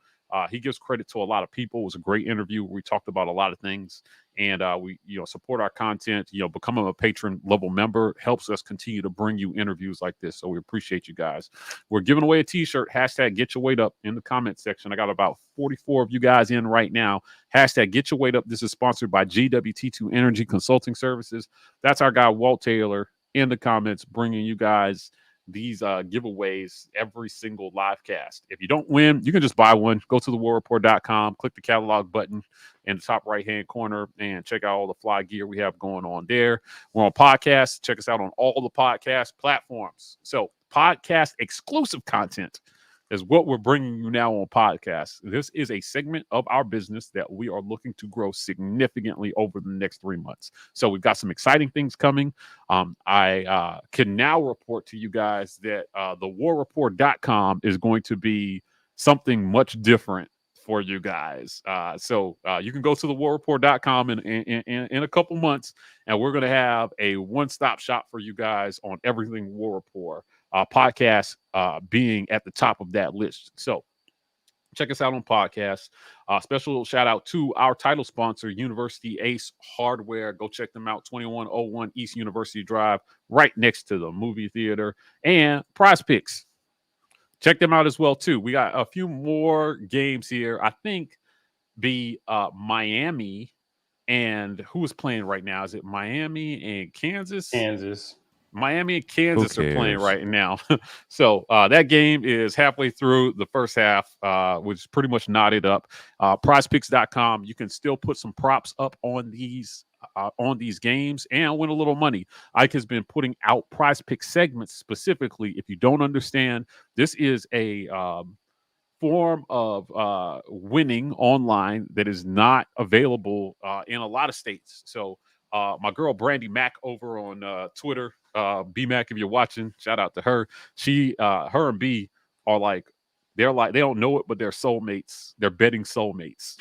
he gives credit to a lot of people. It was a great interview. We talked about a lot of things, and we support our content. Becoming a patron level member helps us continue to bring you interviews like this. So we appreciate you guys. We're giving away a T-shirt. Hashtag Get Your Weight Up in the comment section. I got about 44 of you guys in right now. Hashtag Get Your Weight Up. This is sponsored by GWT2 Energy Consulting Services. That's our guy Walt Taylor in the comments, bringing you guys these giveaways every single live cast. If you don't win, you can just buy one. Go to thewarreport.com, click the catalog button in the top right hand corner, and check out all the fly gear we have going on there. We're on podcasts. Check us out on all the podcast platforms. So podcast exclusive content is what we're bringing you now on podcasts. This is a segment of our business that we are looking to grow significantly over the next 3 months. So we've got some exciting things coming. I can now report to you guys that thewarreport.com is going to be something much different for you guys. So you can go to thewarreport.com in a couple months, and we're going to have a one-stop shop for you guys on everything War Report. Podcast being at the top of that list. So check us out on podcasts. Special shout out to our title sponsor, University Ace Hardware. Go check them out, 2101 East University Drive, right next to the movie theater. And Prize Picks. Check them out as well, too. We got a few more games here. I think Miami and who is playing right now? Is it Miami and Kansas? Miami and Kansas are playing right now. So that game is halfway through the first half, which is pretty much knotted up. Prizepicks.com. You can still put some props up on these games and win a little money. Ike has been putting out Prize Pick segments specifically. If you don't understand, this is a form of winning online that is not available in a lot of states. So my girl Brandy Mack over on Twitter, B Mac, if you're watching, shout out to her. Her and B are they don't know it, but they're soulmates. They're betting soulmates.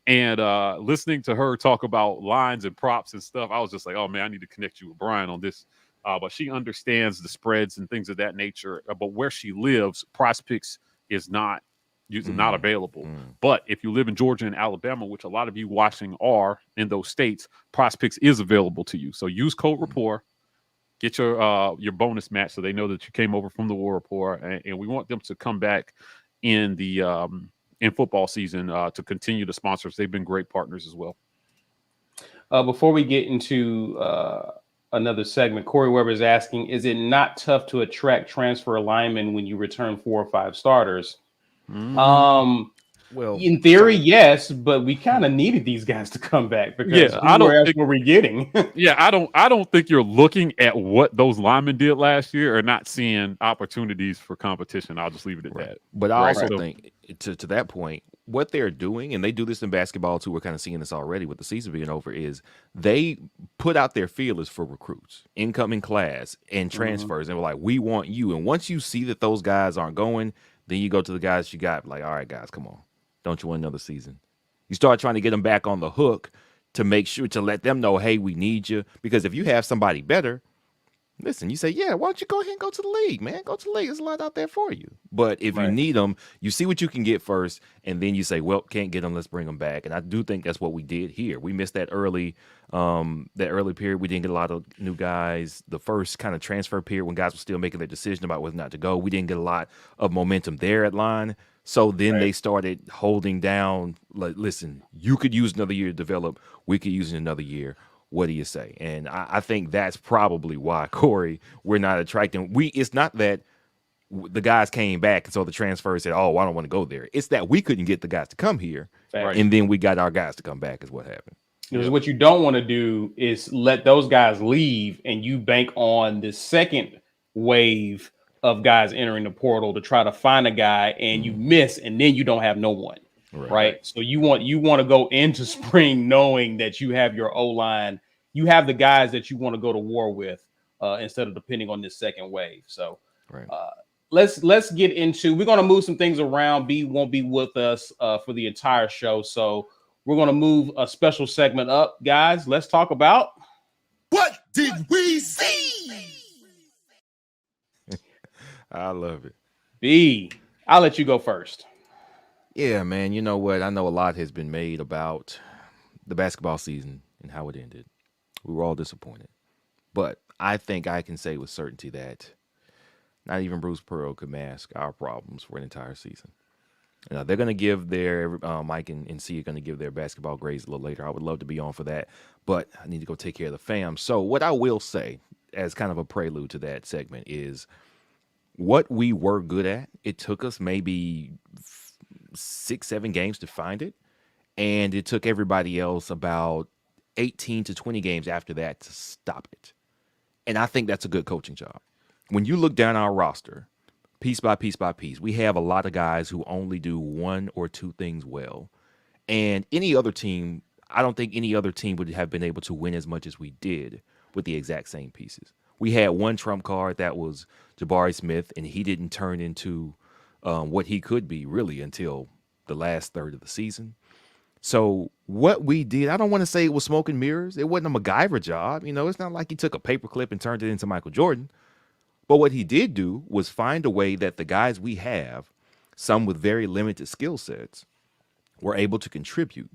And listening to her talk about lines and props and stuff, I was just like, oh man, I need to connect you with Brian on this. But she understands the spreads and things of that nature. But where she lives, Prize Picks is not available. But if you live in Georgia and Alabama, which a lot of you watching are in those states, Prize Picks is available to you. So use code Rapport, get your bonus match so they know that you came over from the War Report, and we want them to come back in the in football season to continue to sponsor us. They've been great partners as well. Before we get into another segment, Corey Weber is asking, is it not tough to attract transfer linemen when you return 4 or 5 starters? Well, in theory, yes, but we kind of needed these guys to come back because what were we getting? I don't think you're looking at what those linemen did last year or not seeing opportunities for competition. I'll just leave it at that. But I also think to that point, what they're doing, and they do this in basketball too, we're kind of seeing this already with the season being over, is they put out their feelers for recruits, incoming class, and transfers, and we're like, we want you. And once you see that those guys aren't going, then you go to the guys you got, like, all right, guys, come on. Don't you want another season? You start trying to get them back on the hook to make sure to let them know, hey, we need you. Because if you have somebody better, listen, you say, yeah, why don't you go ahead and go to the league, man? Go to the league. There's a lot out there for you. But if you need them, you see what you can get first, and then you say, well, can't get them, let's bring them back. And I do think that's what we did here. We missed that early period. We didn't get a lot of new guys. The first kind of transfer period when guys were still making their decision about whether or not to go, we didn't get a lot of momentum there at line. So then they started holding down, like, listen, you could use another year to develop. We could use another year. What do you say? And I think that's probably why, Corey, we're not attracting. It's not that the guys came back and so the transfer said, oh, I don't want to go there. It's that we couldn't get the guys to come here. And then we got our guys to come back is what happened. Because what you don't want to do is let those guys leave and you bank on the second wave of guys entering the portal to try to find a guy, and you miss, and then you don't have no one. Right. So you want to go into spring knowing that you have your O-line, you have the guys that you want to go to war with, instead of depending on this second wave. So let's get into, we're going to move some things around. B won't be with us for the entire show. So we're going to move a special segment up, guys. Let's talk about what did we see? I love it. B, I'll let you go first. Yeah, man. You know what? I know a lot has been made about the basketball season and how it ended. We were all disappointed. But I think I can say with certainty that not even Bruce Pearl could mask our problems for an entire season. They're going to give their, Mike and C are going to give their basketball grades a little later. I would love to be on for that, but I need to go take care of the fam. So what I will say as kind of a prelude to that segment is what we were good at. It took us maybe 6-7 games to find it. And it took everybody else about 18 to 20 games after that to stop it. And I think that's a good coaching job. When you look down our roster, piece by piece by piece, we have a lot of guys who only do one or two things well. And any other team, I don't think any other team would have been able to win as much as we did with the exact same pieces. We had one trump card that was Jabari Smith, and he didn't turn into what he could be really until the last third of the season. So what we did, I don't want to say it was smoke and mirrors. It wasn't a MacGyver job. It's not like he took a paperclip and turned it into Michael Jordan. But what he did do was find a way that the guys we have, some with very limited skill sets, were able to contribute.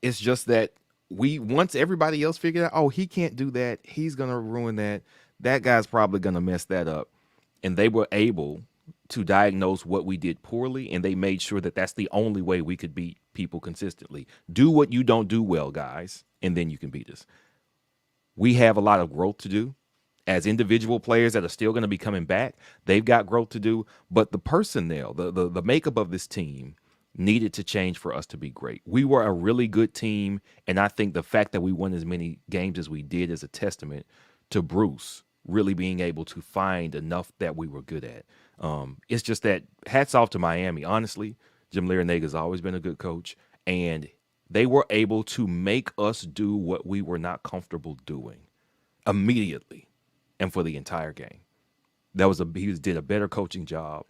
It's just that once everybody else figured out, oh, he can't do that, he's going to ruin that, that guy's probably going to mess that up. And they were able to diagnose what we did poorly, and they made sure that that's the only way we could beat people consistently. Do what you don't do well, guys, and then you can beat us. We have a lot of growth to do. As individual players that are still going to be coming back, they've got growth to do. But the personnel, the makeup of this team needed to change for us to be great. We were a really good team, and I think the fact that we won as many games as we did is a testament to Bruce really being able to find enough that we were good at. It's just that hats off to Miami. Honestly, Jim Larinaga always been a good coach, and they were able to make us do what we were not comfortable doing immediately. And for the entire game, he did a better coaching job,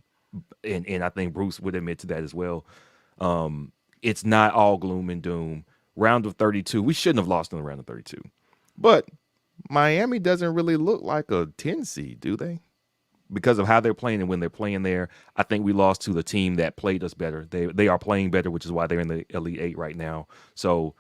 and I think Bruce would admit to that as well. It's not all gloom and doom. Round of 32, we shouldn't have lost in the round of 32, but Miami doesn't really look like a 10 seed, do they? Because of how they're playing and when they're playing there, I think we lost to the team that played us better. They are playing better, which is why they're in the Elite Eight right now. So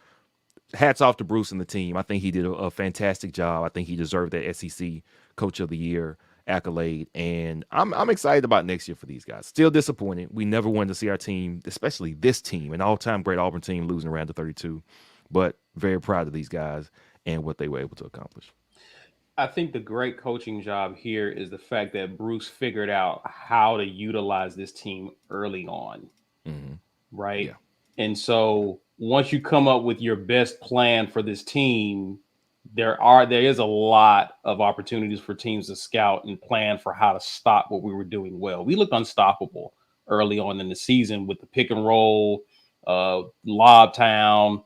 hats off to Bruce and the team. I think he did a fantastic job. I think he deserved that SEC Coach of the Year accolade, and I'm excited about next year for these guys. Still disappointed. We never wanted to see our team, especially this team, an all-time great Auburn team, losing around to 32, but very proud of these guys and what they were able to accomplish. I think the great coaching job here is the fact that Bruce figured out how to utilize this team early on, right? Yeah. And so once you come up with your best plan for this team, there is a lot of opportunities for teams to scout and plan for how to stop what we were doing well. We looked unstoppable early on in the season with the pick and roll, lob town.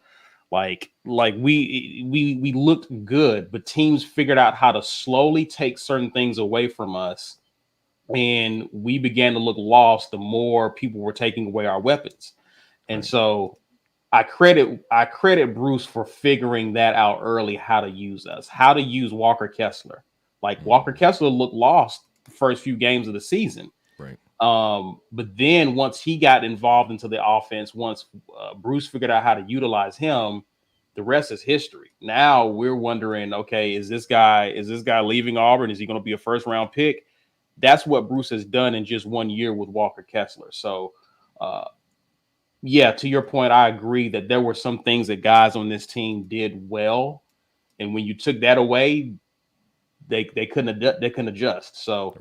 Like we looked good, but teams figured out how to slowly take certain things away from us, and we began to look lost the more people were taking away our weapons. And so I credit Bruce for figuring that out early, how to use us, how to use Walker Kessler. Like Walker Kessler looked lost the first few games of the season. Right. But then once he got involved into the offense, once Bruce figured out how to utilize him, the rest is history. Now we're wondering, okay, is this guy leaving Auburn? Is he going to be a first round pick? That's what Bruce has done in just 1 year with Walker Kessler. So, yeah, to your point, I agree that there were some things that guys on this team did well, and when you took that away, they couldn't adjust. So,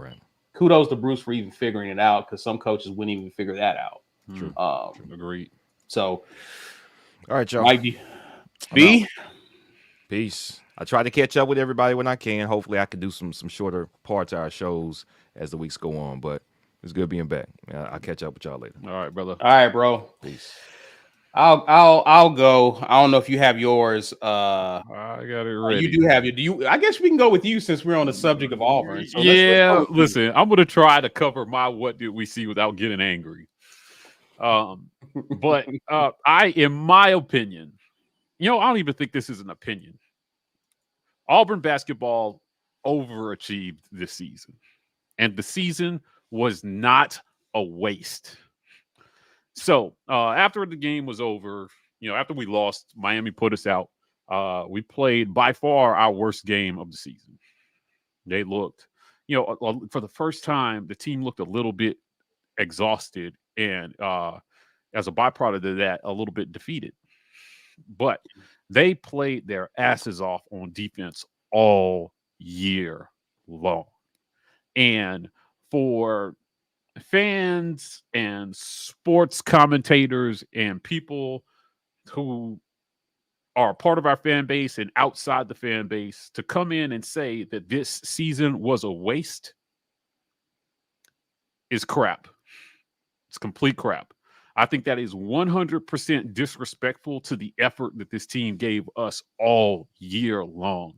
kudos to Bruce for even figuring it out, because some coaches wouldn't even figure that out. True. Agreed. So, all right, y'all. Mike, B. Peace. I try to catch up with everybody when I can. Hopefully, I can do some shorter parts of our shows as the weeks go on. But it's good being back. I'll catch up with y'all later. All right, brother. All right, bro. Peace. I'll go. I don't know if you have yours. I got it ready. You do have your. Do you? I guess we can go with you since we're on the subject of Auburn. So let's listen. I'm gonna try to cover my what did we see without getting angry. But in my opinion, I don't even think this is an opinion. Auburn basketball overachieved this season, and the season was not a waste. So after the game was over, after we lost, Miami put us out. We played by far our worst game of the season. They looked, for the first time, the team looked a little bit exhausted and as a byproduct of that, a little bit defeated. But they played their asses off on defense all year long. And for fans and sports commentators and people who are part of our fan base and outside the fan base to come in and say that this season was a waste is crap. It's complete crap. I think that is 100% disrespectful to the effort that this team gave us all year long.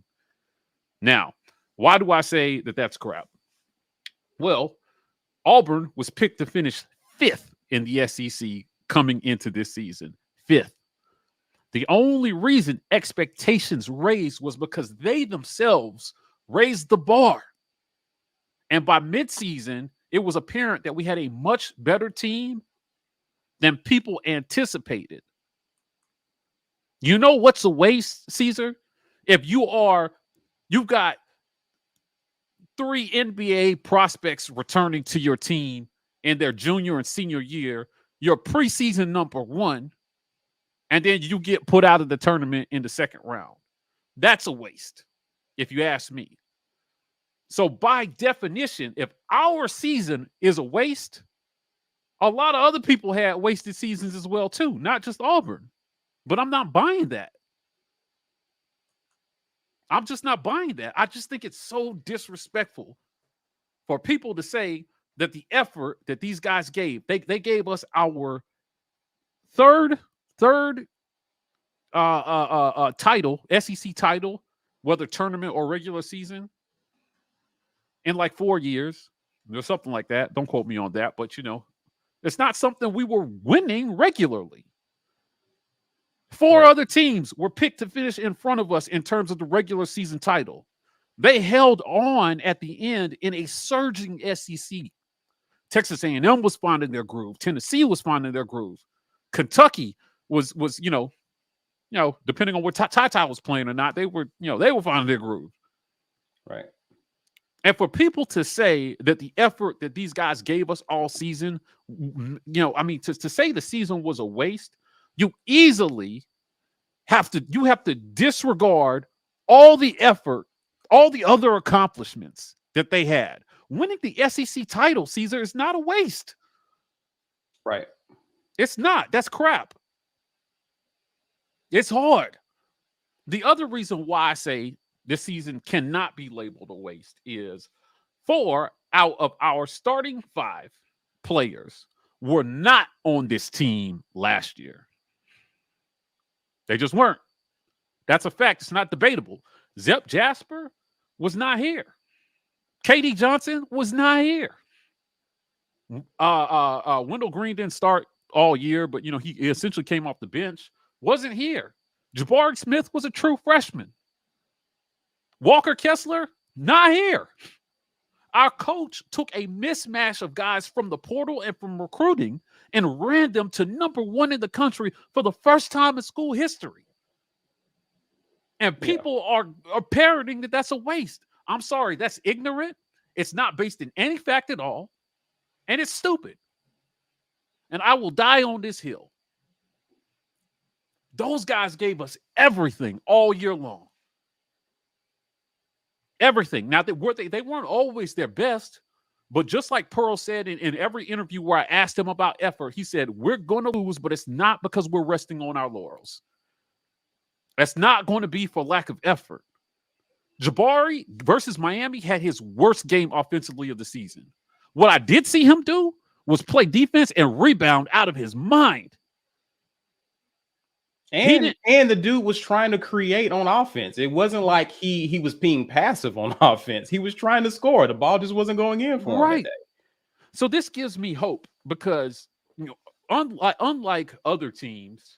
Now, why do I say that that's crap? Well, Auburn was picked to finish 5th in the SEC coming into this season. 5th. The only reason expectations raised was because they themselves raised the bar. And by midseason, it was apparent that we had a much better team than people anticipated. You know what's a waste, Caesar? If you've got 3 NBA prospects returning to your team in their junior and senior year, your preseason number 1, and then you get put out of the tournament in the second round. That's a waste, if you ask me. So by definition, if our season is a waste, a lot of other people had wasted seasons as well too, not just Auburn. But I'm not buying that. I'm just not buying that. I just think it's so disrespectful for people to say that the effort that these guys gave, they gave us our third title, SEC title, whether tournament or regular season, in like 4 years or something like that. Don't quote me on that, but it's not something we were winning regularly. 4 other teams were picked to finish in front of us in terms of the regular season title. They held on at the end in a surging SEC. Texas A&M was finding their groove. Tennessee was finding their groove. Kentucky was depending on what Ty was playing or not, they were finding their groove. Right. And for people to say that the effort that these guys gave us all season, to say the season was a waste, you easily have to disregard all the effort, all the other accomplishments that they had. Winning the SEC title, Caesar, is not a waste. Right. It's not. That's crap. It's hard. The other reason why I say this season cannot be labeled a waste is 4 out of our starting 5 players were not on this team last year. They just weren't. That's a fact. It's not debatable. Zep Jasper was not here. KD Johnson was not here. Wendell Green didn't start all year, but he essentially came off the bench. Wasn't here. Jabari Smith was a true freshman. Walker Kessler, not here. Our coach took a mismatch of guys from the portal and from recruiting and ran them to number 1 in the country for the first time in school history. And people are parroting that that's a waste. I'm sorry, that's ignorant. It's not based in any fact at all. And it's stupid. And I will die on this hill. Those guys gave us everything all year long. Everything. Now, they weren't always their best, but just like Pearl said in every interview where I asked him about effort, he said, we're going to lose, but it's not because we're resting on our laurels. That's not going to be for lack of effort. Jabari versus Miami had his worst game offensively of the season. What I did see him do was play defense and rebound out of his mind. And the dude was trying to create on offense. It wasn't like he was being passive on offense. He was trying to score. The ball just wasn't going in for him that day. So this gives me hope because, you know, unlike other teams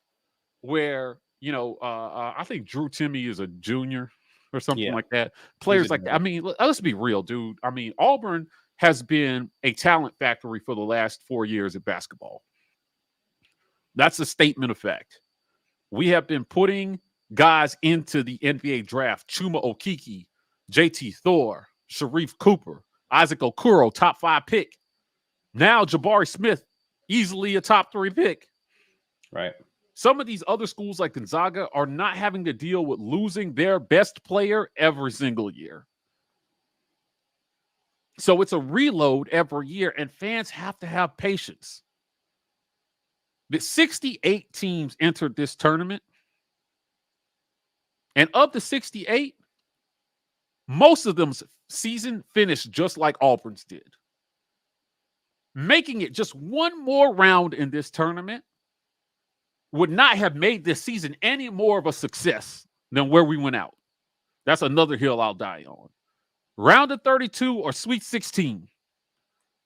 where, you know, I think Drew Timme is a junior or something like that. Players like that. I mean, let's be real, dude. I mean, Auburn has been a talent factory for the last 4 years at basketball. That's a statement of fact. We have been putting guys into the NBA draft. Chuma Okeke, JT Thor, Sharif Cooper, Isaac Okoro, top 5 pick. Now Jabari Smith, easily a top 3 pick. Right. Some of these other schools like Gonzaga are not having to deal with losing their best player every single year. So it's a reload every year, and fans have to have patience. The 68 teams entered this tournament, and of the 68, most of them's season finished just like Auburn's did. Making it just one more round in this tournament would not have made this season any more of a success than where we went out. That's another hill I'll die on. Round of 32 or Sweet 16.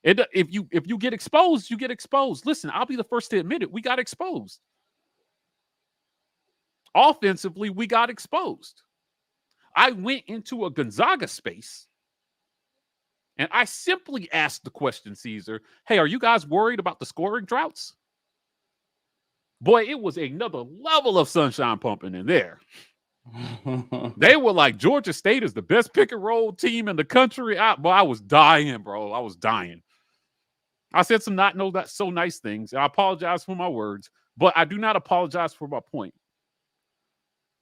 If you get exposed, you get exposed. Listen, I'll be the first to admit it. We got exposed. Offensively, we got exposed. I went into a Gonzaga space and I simply asked the question, Caesar, hey, are you guys worried about the scoring droughts? Boy, it was another level of sunshine pumping in there. They were like, Georgia State is the best pick and roll team in the country. I was dying, bro. I was dying. I said some not so nice things. I apologize for my words, but I do not apologize for my point.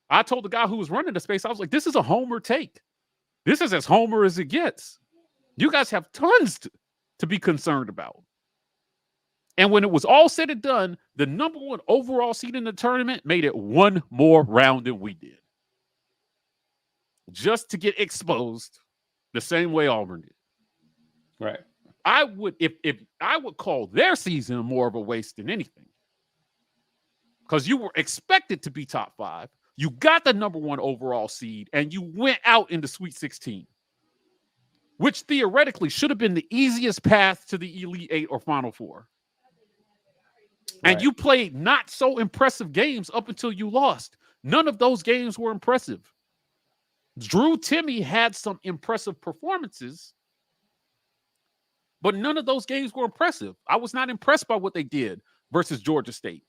I told the guy who was running the space, I was like, this is a homer take. This is as homer as it gets. You guys have tons to be concerned about. And when it was all said and done, the number 1 overall seed in the tournament made it one more round than we did. Just to get exposed the same way Auburn did. Right. I would, if I would call their season more of a waste than anything. Because you were expected to be top 5. You got the number 1 overall seed, and you went out in the Sweet 16. Which theoretically should have been the easiest path to the Elite 8 or Final 4. And you played not so impressive games up until you lost. None of those games were impressive. Drew Timme had some impressive performances, but none of those games were impressive. I was not impressed by what they did versus Georgia State.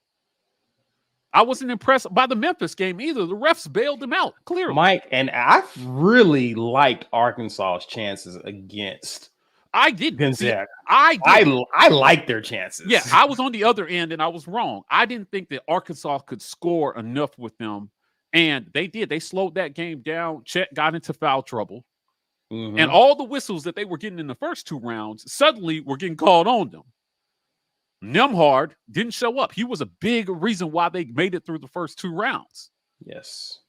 I wasn't impressed by the Memphis game either. The refs bailed them out, clearly. Mike, and I really liked Arkansas's chances against I did. Gonzaga. I like their chances. Yeah, I was on the other end, and I was wrong. I didn't think that Arkansas could score enough with them, and they did. They slowed that game down. Chet got into foul trouble, and all the whistles that they were getting in the first 2 rounds suddenly were getting called on them. Nembhard didn't show up. He was a big reason why they made it through the first 2 rounds. Yes.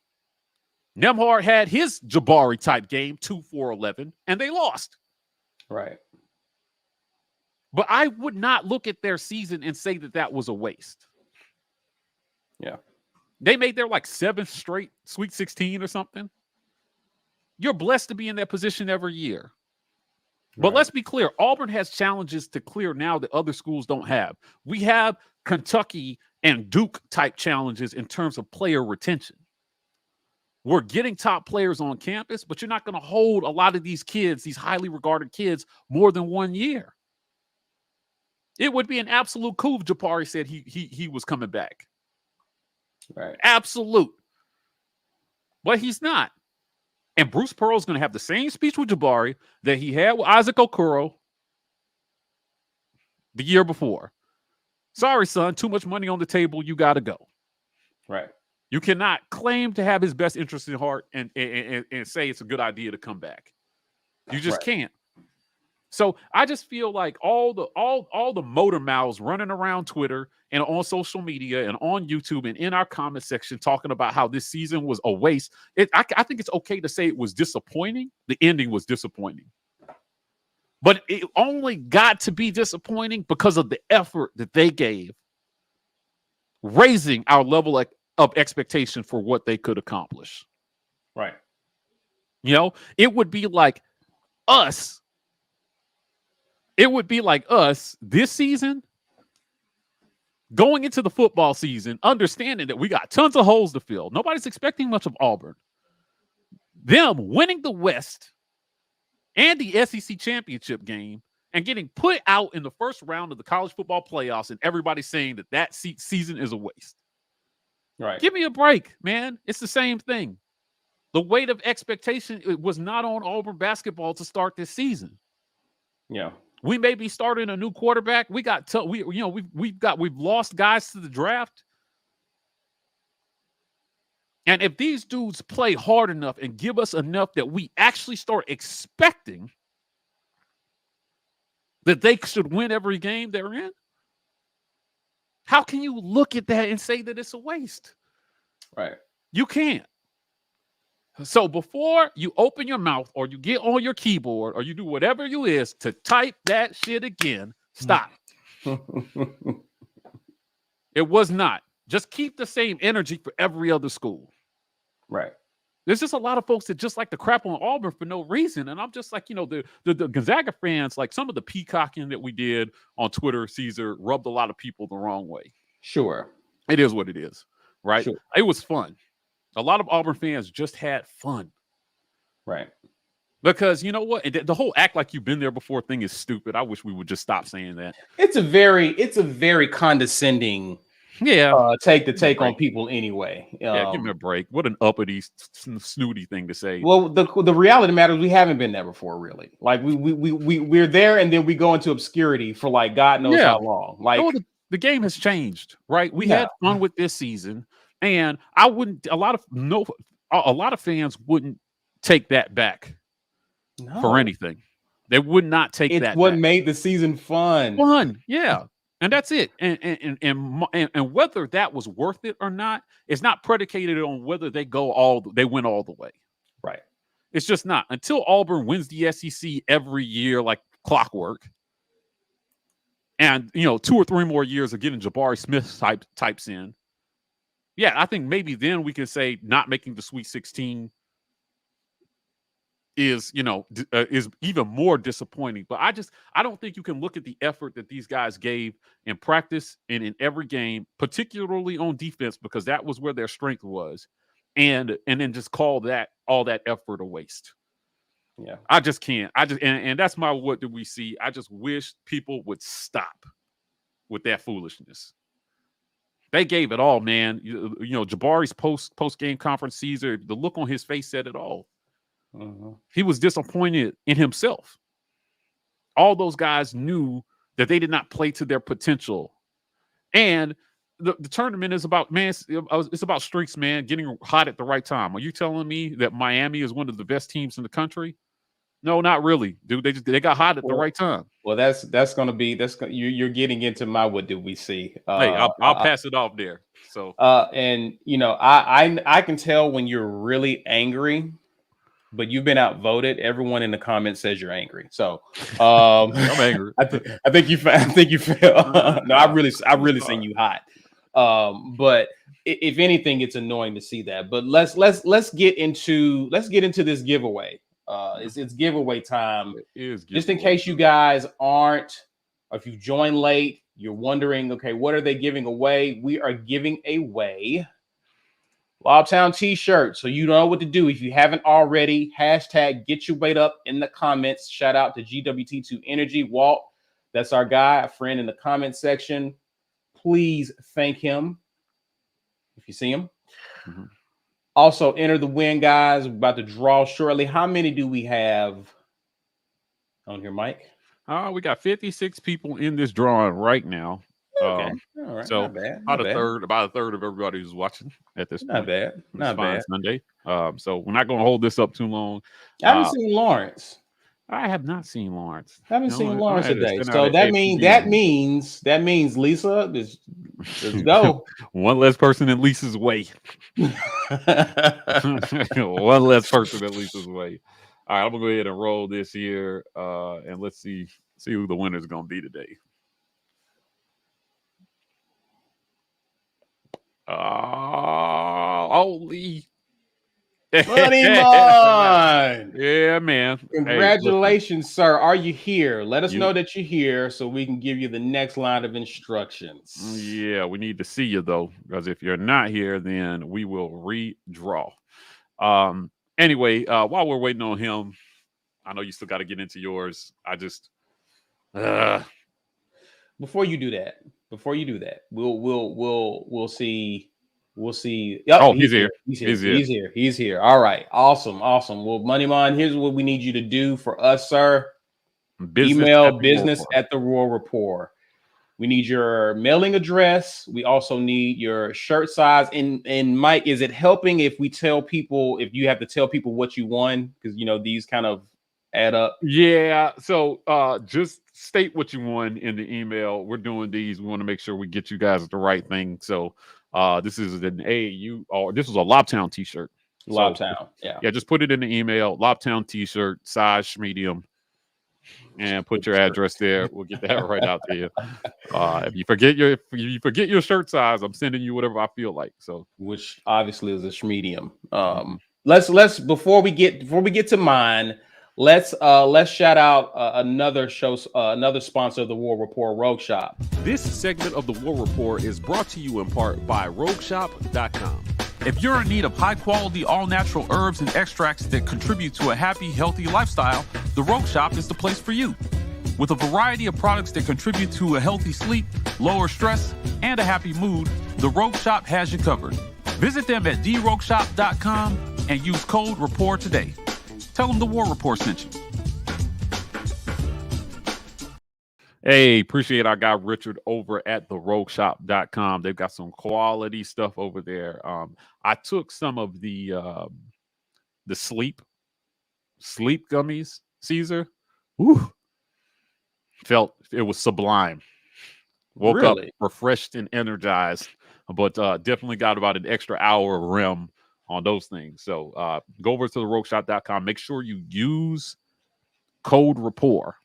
Nembhard had his Jabari-type game, 2 for 11, and they lost. Right. But I would not look at their season and say that that was a waste. Yeah. They made their like 7th straight Sweet 16 or something. You're blessed to be in that position every year. But let's be clear. Auburn has challenges to clear now that other schools don't have. We have Kentucky and Duke type challenges in terms of player retention. We're getting top players on campus, but you're not going to hold a lot of these kids, these highly regarded kids, more than 1 year. It would be an absolute coup if Jabari said he was coming back. Right. Absolute. But he's not. And Bruce Pearl's going to have the same speech with Jabari that he had with Isaac Okoro the year before. Sorry, son, too much money on the table. You got to go. Right. You cannot claim to have his best interest in heart and say it's a good idea to come back. You just can't. So I just feel like all the motor mouths running around Twitter and on social media and on YouTube and in our comment section talking about how this season was a waste. I think it's okay to say it was disappointing. The ending was disappointing. But it only got to be disappointing because of the effort that they gave, raising our level of expectation for what they could accomplish. Right. You know, it would be like us. It would be like us this season going into the football season, understanding that we got tons of holes to fill. Nobody's expecting much of Auburn. Them winning the West and the SEC championship game and getting put out in the first round of the college football playoffs, and everybody saying that season is a waste. Right. Give me a break, man. It's the same thing. The weight of expectation was not on Auburn basketball to start this season. Yeah. We may be starting a new quarterback. We've lost guys to the draft. And if these dudes play hard enough and give us enough that we actually start expecting that they should win every game they're in, how can you look at that and say that it's a waste? Right. You can't. So before you open your mouth or you get on your keyboard or you do whatever you is to type that shit again, stop. It was not. Just keep the same energy for every other school. Right. There's just a lot of folks that just like to crap on Auburn for no reason. And I'm just like, the Gonzaga fans, like some of the peacocking that we did on Twitter, Caesar, rubbed a lot of people the wrong way. Sure. It is what it is, right? Sure. It was fun. A lot of Auburn fans just had fun. Right. Because you know what? The whole act like you've been there before thing is stupid. I wish we would just stop saying that. It's a very condescending take on people anyway. Give me a break. What an uppity, snooty thing to say. Well, the reality matters. We haven't been there before, really. Like we're there, and then we go into obscurity for like God knows how long. Like the game has changed, right? We had fun with this season, and I wouldn't. A lot of fans wouldn't take that back for anything. They would not take that. It's what back. made the season fun. Yeah. And that's it. And whether that was worth it or not, it's not predicated on whether they win all the way. Right. It's just not. Until Auburn wins the SEC every year like clockwork, and 2 or 3 more years of getting Jabari Smith types in. Yeah, I think maybe then we can say not making the Sweet 16 is even more disappointing. But I don't think you can look at the effort that these guys gave in practice and in every game, particularly on defense, because that was where their strength was, and then just call all that effort a waste. Yeah, I just can't. And that's my what do we see? I just wish people would stop with that foolishness. They gave it all, man. Jabari's post game conference, Caesar, the look on his face said it all. He was disappointed in himself. All those guys knew that they did not play to their potential. And the tournament is about, man, it's about streaks, man, getting hot at the right time. Are you telling me that Miami is one of the best teams in the country? No, not really, dude. They got hot at the right time. Well, you're getting into my what did we see? Hey, I'll pass it off there. So and I can tell when you're really angry, but you've been outvoted. Everyone in the comments says you're angry. So I'm angry. I think you feel. No, I really seen you hot. But if anything, it's annoying to see that. But let's get into this giveaway. It's giveaway time. It is just in case you guys aren't, or if you join late, you're wondering, okay, what are they giving away? We are giving away Lobtown t-shirt. So you know what to do. If you haven't already, hashtag get your weight up in the comments. Shout out to GWT2 Energy. Walt, that's our guy, a friend in the comment section. Please thank him if you see him. Mm-hmm. Also, enter the win, guys. We're about to draw shortly. How many do we have on here, Mike? We got 56 people in this drawing right now. Okay. All right. So not bad. About a third of everybody who's watching at this point. Not bad. Not bad. Sunday. So we're not going to hold this up too long. I haven't seen Lawrence. I have not seen Lawrence. Haven't No, seen I Lawrence had to today. send out So an that APB. means Lisa, let's go. One less person in Lisa's way. One less person in Lisa's way. All right, I'm gonna go ahead and roll this here, and let's see who the winner's gonna be today. Holy. Money Mon. Yeah, man. Hey, listen, Congratulations, sir. Are you here? Let us you. know that you're here so we can give you the next line of instructions. Yeah, we need to see you though, because if you're not here, then we will redraw. Anyway, while we're waiting on him, I know you still got to get into yours. I just, Before you do that, we'll see. We'll see. Yep, oh, he's he's here. here. He's here. He's here. He's here. He's here. All right. Awesome. Awesome. Well, Money Mon, here's what we need you to do for us, sir. Business Email at the Roar business Report. at the Roar Report. We need your mailing address. We also need your shirt size. And Mike, is it helping if we tell people, if you have to tell people what you won? Because these kind of add up. Yeah. So just state what you won in the email. We're doing these. We want to make sure we get you guys the right thing. So this is an AAU, or this was a Lobtown t-shirt. So Lobtown. Yeah. yeah, just put it in the email. Lobtown t-shirt, size medium, and put your address there. We'll get that right out to you. If you forget your shirt size, I'm sending you whatever I feel like. So, which obviously is a medium. Let's before we get to mine, let's shout out another sponsor of the War Report, Rogue Shop. this segment of the War Report is brought to you in part by RogueShop.com. If you're in need of high-quality, all-natural herbs and extracts that contribute to a happy, healthy lifestyle, the Rogue Shop is the place for you. With a variety of products that contribute to a healthy sleep, lower stress, and a happy mood, the Rogue Shop has you covered. Visit them at therogueshop.com and use code REPORT today. Tell them the War Report sent you. Hey, appreciate our guy Richard over at therogueshop.com. They've got some quality stuff over there. I took some of the sleep gummies, Caesar. Whew. Felt it was sublime. Woke up refreshed and energized, but definitely got about an extra hour of REM on those things. So go over to therogueshop.com. Make sure you use code REPORT.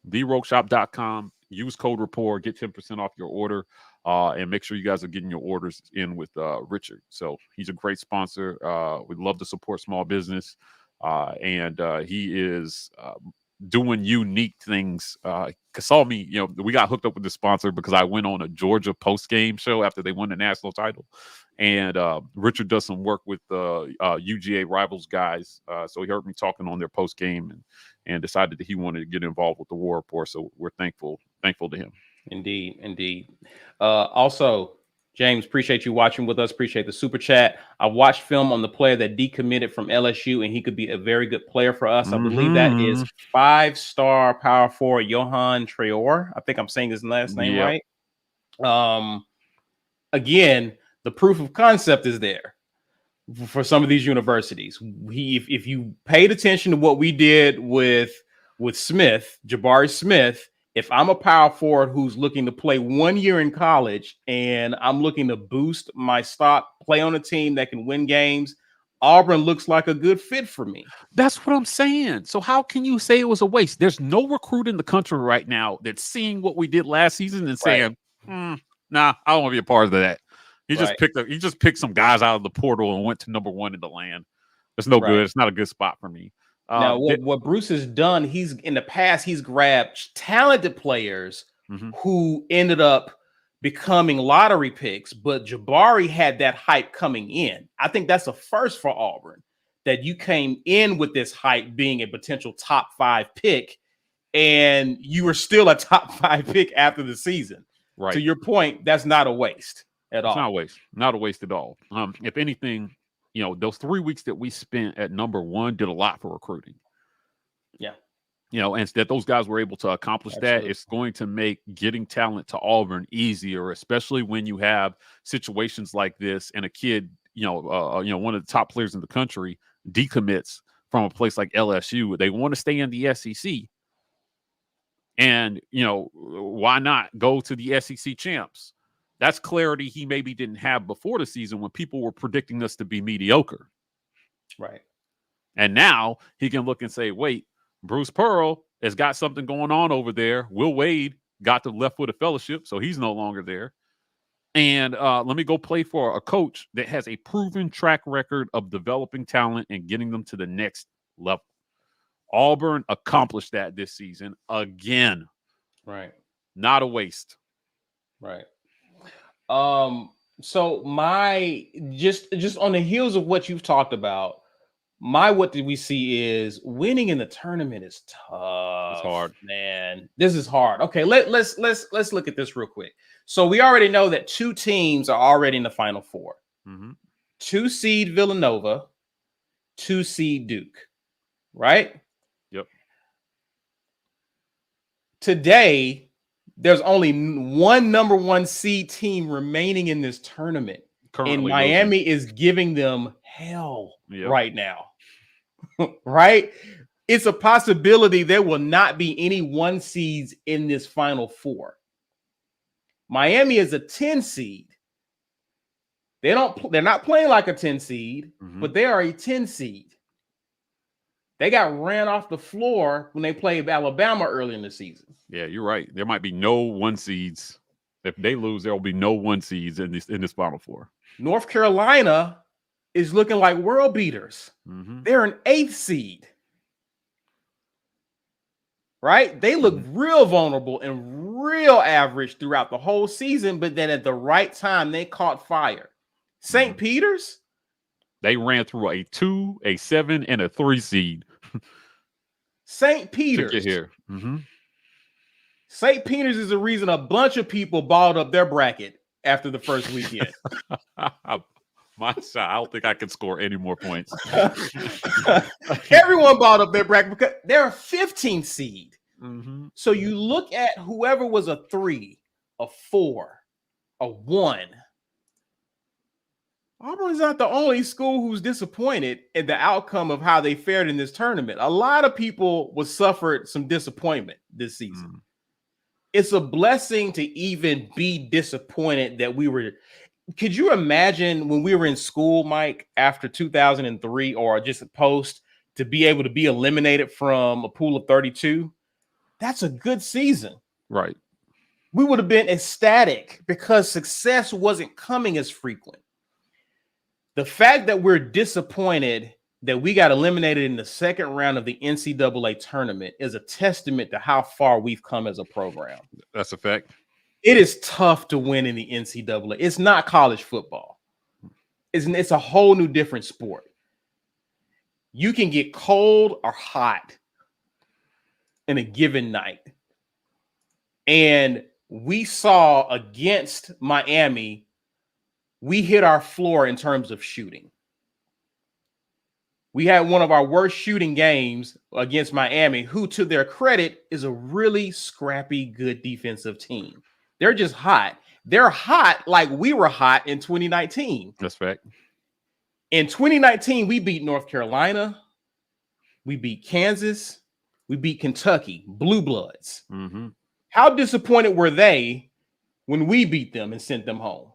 therogueshop.com. Use code REPORT. Get 10% off your order. And make sure you guys are getting your orders in with Richard. So he's a great sponsor. We'd love to support small business. And he is doing unique things. Saw me, we got hooked up with the sponsor because I went on a Georgia post-game show after they won the national title. And Richard does some work with UGA Rivals guys. So he heard me talking on their post-game and decided that he wanted to get involved with the War Report. So we're thankful to him. Indeed. Also, James, appreciate you watching with us. Appreciate the super chat. I watched film on the player that decommitted from LSU, and he could be a very good player for us. I believe that is 5-star power forward Johan Traore. I think I'm saying his last name right. Again, the proof of concept is there for some of these universities. If you paid attention to what we did with Smith, Jabari Smith, if I'm a power forward who's looking to play 1 year in college and I'm looking to boost my stock, play on a team that can win games, Auburn looks like a good fit for me. That's what I'm saying. So how can you say it was a waste? There's no recruit in the country right now that's seeing what we did last season and saying, nah, I don't want to be a part of that. He just picked some guys out of the portal and went to number 1 in the land. It's no good. It's not a good spot for me. Now, what Bruce has done, he's grabbed talented players who ended up becoming lottery picks, but Jabari had that hype coming in. I think that's a first for Auburn, that you came in with this hype being a potential top 5 pick, and you were still a top 5 pick after the season. Right. To your point, that's not a waste at all. It's not a waste. Not a waste at all. If anything, those 3 weeks that we spent at number 1 did a lot for recruiting. Yeah. And that those guys were able to accomplish that. It's going to make getting talent to Auburn easier, especially when you have situations like this and a kid, one of the top players in the country decommits from a place like LSU. They want to stay in the SEC. And, why not go to the SEC champs? That's clarity he maybe didn't have before the season when people were predicting us to be mediocre. Right. And now he can look and say, wait, Bruce Pearl has got something going on over there. Will Wade got the left-footed fellowship, so he's no longer there. And let me go play for a coach that has a proven track record of developing talent and getting them to the next level. Auburn accomplished that this season again. Right. Not a waste. Right. So my just on the heels of what you've talked about, what did we see is winning in the tournament is tough. It's hard, man. This is hard. Okay, let's look at this real quick. So we already know that 2 teams are already in the Final Four. Mm-hmm. 2 seed Villanova, 2 seed Duke. Right? Yep. Today, there's only one number 1 seed team remaining in this tournament. Currently and Miami is giving them hell right now. Right? It's a possibility there will not be any 1 seeds in this Final Four. Miami is a 10 seed. They're not playing like a 10 seed, but they are a 10 seed. They got ran off the floor when they played Alabama early in the season. Yeah, you're right. There might be no 1 seeds. If they lose, there will be no 1 seeds in this Final Four. North Carolina is looking like world beaters. Mm-hmm. They're an 8th seed. Right? They look real vulnerable and real average throughout the whole season, but then at the right time, they caught fire. St. Peter's? They ran through a 2, a 7, and a 3 seed. St. Peter's. To get here. Mm-hmm. St. Peter's is the reason a bunch of people balled up their bracket after the first weekend. My shot, I don't think I can score any more points. Everyone balled up their bracket because they're a 15th seed. Mm-hmm. So you look at whoever was a 3, a 4, a 1. Auburn is not the only school who's disappointed in the outcome of how they fared in this tournament. A lot of people suffered some disappointment this season. Mm. It's a blessing to even be disappointed that we were. Could you imagine when we were in school, Mike, after 2003 or just post, to be able to be eliminated from a pool of 32? That's a good season. Right. We would have been ecstatic because success wasn't coming as frequent. The fact that we're disappointed that we got eliminated in the second round of the NCAA tournament is a testament to how far we've come as a program. That's a fact. It is tough to win in the NCAA. It's not college football. It's a whole new different sport. You can get cold or hot in a given night. And we saw against Miami, we hit our floor in terms of shooting. We had one of our worst shooting games against Miami, who, to their credit, is a really scrappy, good defensive team. They're just hot. They're hot like we were hot in 2019. That's fact. In 2019, we beat North Carolina. We beat Kansas. We beat Kentucky, Blue Bloods. Mm-hmm. How disappointed were they when we beat them and sent them home?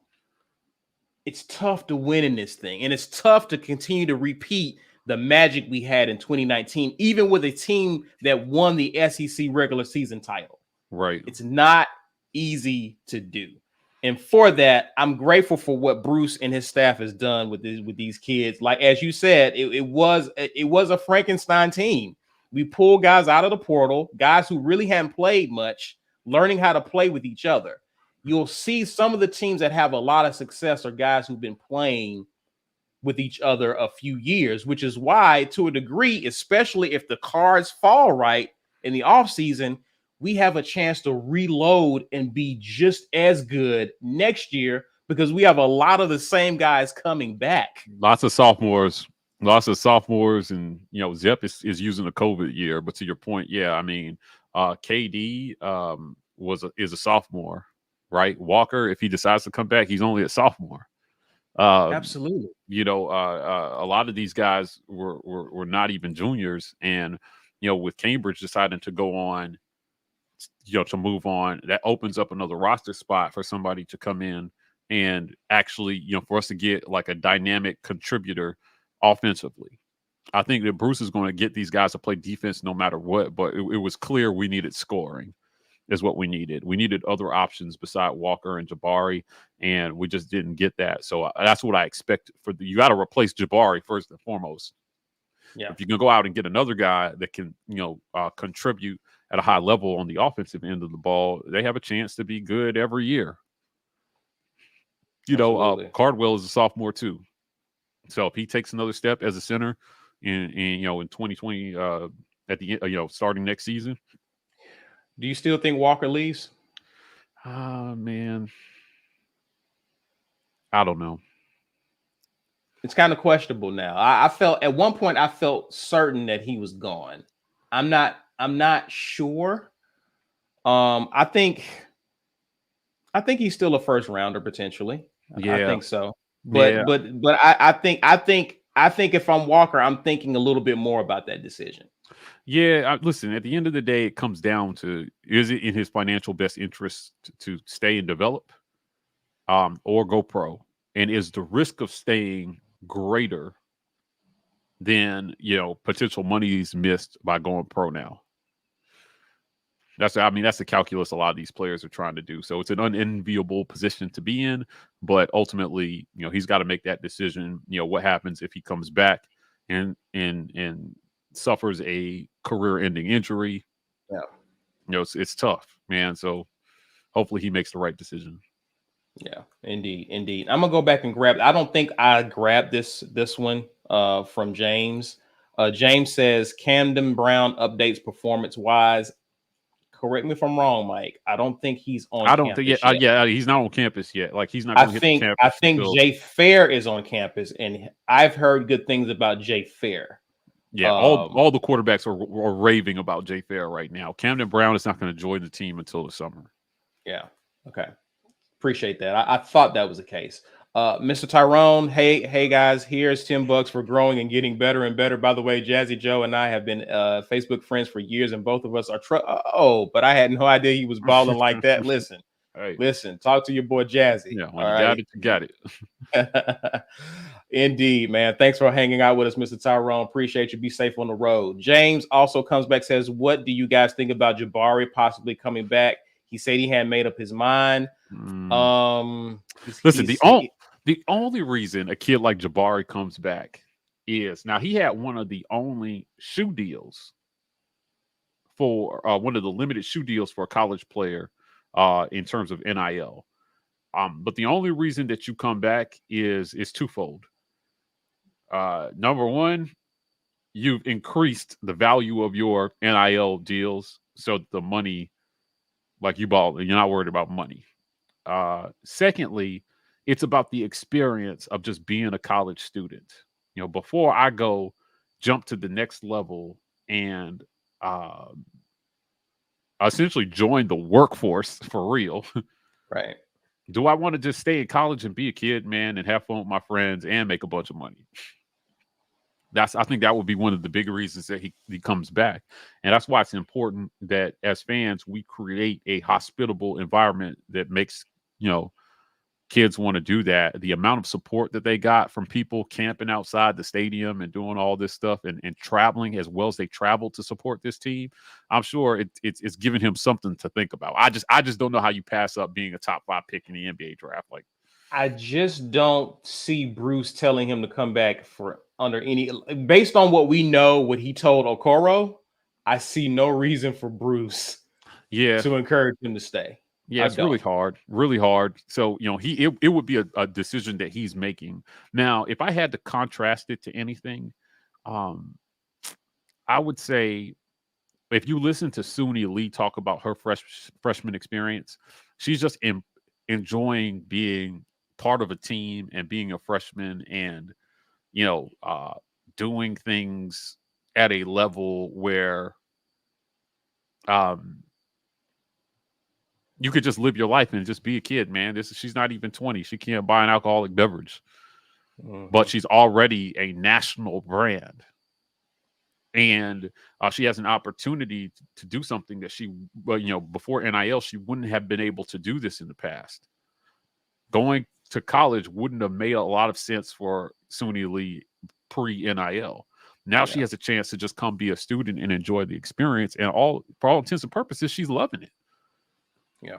It's tough to win in this thing, and it's tough to continue to repeat the magic we had in 2019, even with a team that won the SEC regular season title. Right. It's not easy to do. And for that, I'm grateful for what Bruce and his staff has done with these kids. Like, as you said, it was a Frankenstein team. We pulled guys out of the portal, guys who really hadn't played much, learning how to play with each other. You'll see some of the teams that have a lot of success are guys who've been playing with each other a few years, which is why, to a degree, especially if the cards fall right in the offseason, we have a chance to reload and be just as good next year because we have a lot of the same guys coming back. Lots of sophomores, and Zep is using a COVID year. But to your point, yeah, I mean, KD is a sophomore, right? Walker, if he decides to come back, he's only a sophomore. Absolutely. A lot of these guys were not even juniors, and with Cambridge deciding to go on, to move on, that opens up another roster spot for somebody to come in and actually, for us to get like a dynamic contributor offensively. I think that Bruce is going to get these guys to play defense no matter what, but it was clear we needed scoring is what we needed. We needed other options beside Walker and Jabari, and we just didn't get that. So that's what I expect you got to replace Jabari first and foremost. Yeah. If you can go out and get another guy that can, contribute at a high level on the offensive end of the ball, they have a chance to be good every year. Cardwell is a sophomore too. So if he takes another step as a center in 2020 at the starting next season. Do you still think Walker leaves? Man, I don't know. It's kind of questionable now. I felt at one point I felt certain that he was gone. I'm not sure. I think he's still a first rounder potentially. Yeah. I think so. But I think if I'm Walker, I'm thinking a little bit more about that decision. Yeah, listen, at the end of the day, it comes down to, is it in his financial best interest to stay and develop or go pro? And is the risk of staying greater than, potential monies missed by going pro now? That's the calculus a lot of these players are trying to do. So it's an unenviable position to be in, but ultimately, he's got to make that decision. What happens if he comes back and suffers a career-ending injury? Yeah, it's tough, man. So hopefully he makes the right decision. Yeah, indeed. I'm gonna go back and grab. I don't think I grabbed this one from James. James says Camden Brown updates performance-wise. Correct me if I'm wrong, Mike. I don't think he's on. I don't think yet. He's not on campus yet. Like he's not. I think Jay Fair is on campus, and I've heard good things about Jay Fair. Yeah, all the quarterbacks are raving about Jay Fair right now. Camden Brown is not going to join the team until the summer. Yeah. Okay. Appreciate that. I thought that was the case. Mr. Tyrone, hey guys, here's $10 for growing and getting better and better. By the way, Jazzy Joe and I have been Facebook friends for years, and both of us are but I had no idea he was balling like that. Listen, listen, talk to your boy Jazzy. Yeah, when you got it. Indeed, man. Thanks for hanging out with us, Mr. Tyrone. Appreciate you. Be safe on the road. James also comes back, says, what do you guys think about Jabari possibly coming back? He said he hadn't made up his mind. Listen, the only reason a kid like Jabari comes back is now he had one of the only shoe deals for one of the limited shoe deals for a college player in terms of NIL. But the only reason that you come back is twofold. Number one, you've increased the value of your NIL deals, so the money, like you're not worried about money. Secondly, it's about the experience of just being a college student. Before I go jump to the next level and essentially join the workforce for real. Right. Do I want to just stay in college and be a kid, man, and have fun with my friends and make a bunch of money? I think that would be one of the big reasons that he comes back. And that's why it's important that as fans, we create a hospitable environment that makes, kids want to do that. The amount of support that they got from people camping outside the stadium and doing all this stuff and traveling as well as they traveled to support this team, I'm sure it's giving him something to think about. I just don't know how you pass up being a top 5 pick in the NBA draft. Like, I just don't see Bruce telling him to come back for under any, based on what we know, what he told Okoro. I see no reason for Bruce to encourage him to stay. Yeah, it's really hard. So, it would be a decision that he's making. Now, if I had to contrast it to anything, I would say if you listen to Suni Lee talk about her freshman experience, she's just enjoying being part of a team and being a freshman and, doing things at a level where You could just live your life and just be a kid, man. She's not even 20. She can't buy an alcoholic beverage, but she's already a national brand. And she has an opportunity to do something that before NIL, she wouldn't have been able to do this in the past. Going to college wouldn't have made a lot of sense for Suni Lee pre-NIL. Now she has a chance to just come be a student and enjoy the experience. And for all intents and purposes, she's loving it. Yeah.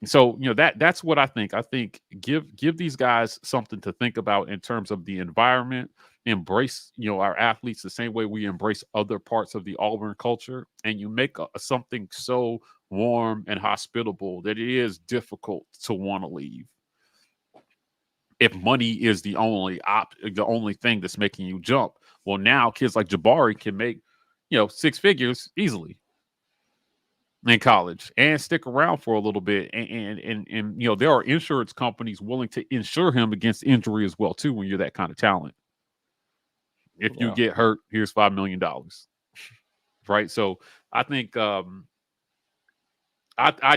So, that's what I think. I think give these guys something to think about in terms of the environment. Embrace, our athletes the same way we embrace other parts of the Auburn culture. And you make something so warm and hospitable that it is difficult to want to leave. If money is the only thing that's making you jump. Well, now kids like Jabari can make, 6 figures easily in college and stick around for a little bit. And there are insurance companies willing to insure him against injury as well, too, when you're that kind of talent. If you get hurt, here's $5 million. Right. So I think I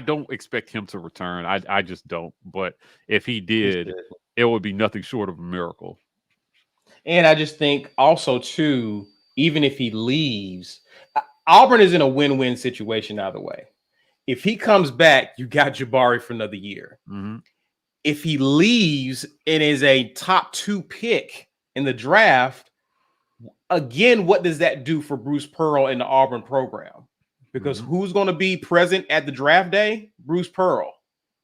don't expect him to return. I just don't. But if he did, it would be nothing short of a miracle. And I just think also, too, even if he leaves, Auburn is in a win-win situation either way. If he comes back, you got Jabari for another year. Mm-hmm. If he leaves and is a top 2 pick in the draft, again, what does that do for Bruce Pearl in the Auburn program? Because who's going to be present at the draft day? Bruce Pearl,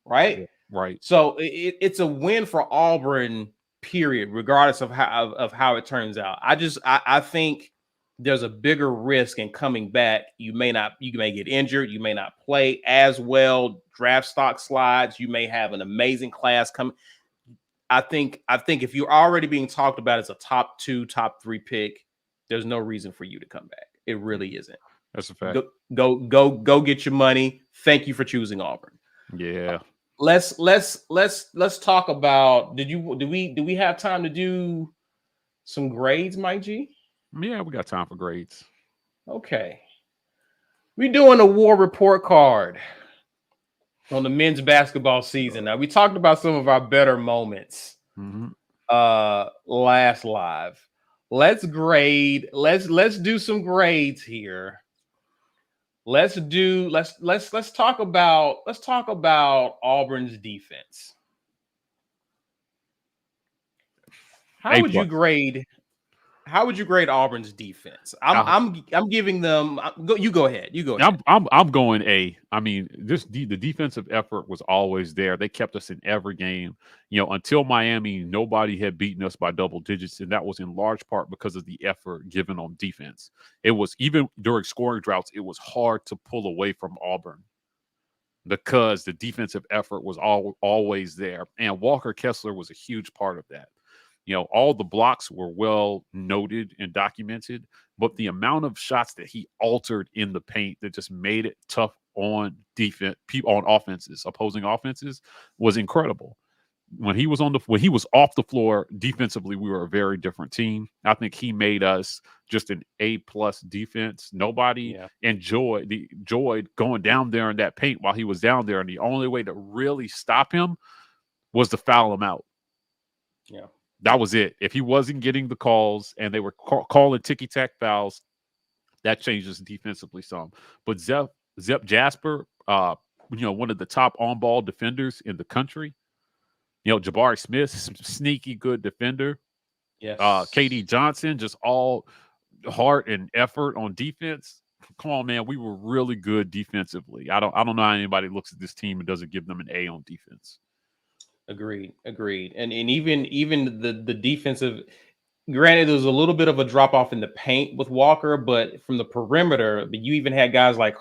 right? Yeah, right. So it's a win for Auburn, period, regardless of how it turns out. I think there's a bigger risk in coming back. You may get injured. You may not play as well. Draft stock slides. You may have an amazing class coming. I think if you're already being talked about as a top 2, top 3 pick, there's no reason for you to come back. It really isn't. That's a fact. Go get your money. Thank you for choosing Auburn. Yeah. Let's talk about. Do we have time to do some grades, Mike G? Yeah, we got time for grades. Okay. We're doing a war report card on the men's basketball season. Now, we talked about some of our better moments last live. Let's grade. Let's do some grades here. Let's talk about Auburn's defense. How would you grade Auburn's defense? I'm giving them. You go ahead. I'm going A. I mean, the defensive effort was always there. They kept us in every game. Until Miami, nobody had beaten us by double digits, and that was in large part because of the effort given on defense. It was, even during scoring droughts, it was hard to pull away from Auburn because the defensive effort was always there, and Walker Kessler was a huge part of that. All the blocks were well noted and documented, but the amount of shots that he altered in the paint that just made it tough on defense, opposing offenses, was incredible. When he was off the floor defensively, we were a very different team. I think he made us just an A+ defense. Nobody enjoyed going down there in that paint while he was down there, and the only way to really stop him was to foul him out. Yeah. That was it. If he wasn't getting the calls and they were calling ticky-tack fouls, that changes defensively some. But Zep Jasper, one of the top on-ball defenders in the country. Jabari Smith, sneaky good defender. Yes. KD Johnson, just all heart and effort on defense. Come on, man. We were really good defensively. I don't know how anybody looks at this team and doesn't give them an A on defense. Agreed. And even the defensive, granted, there was a little bit of a drop off in the paint with Walker, but from the perimeter, but you even had guys like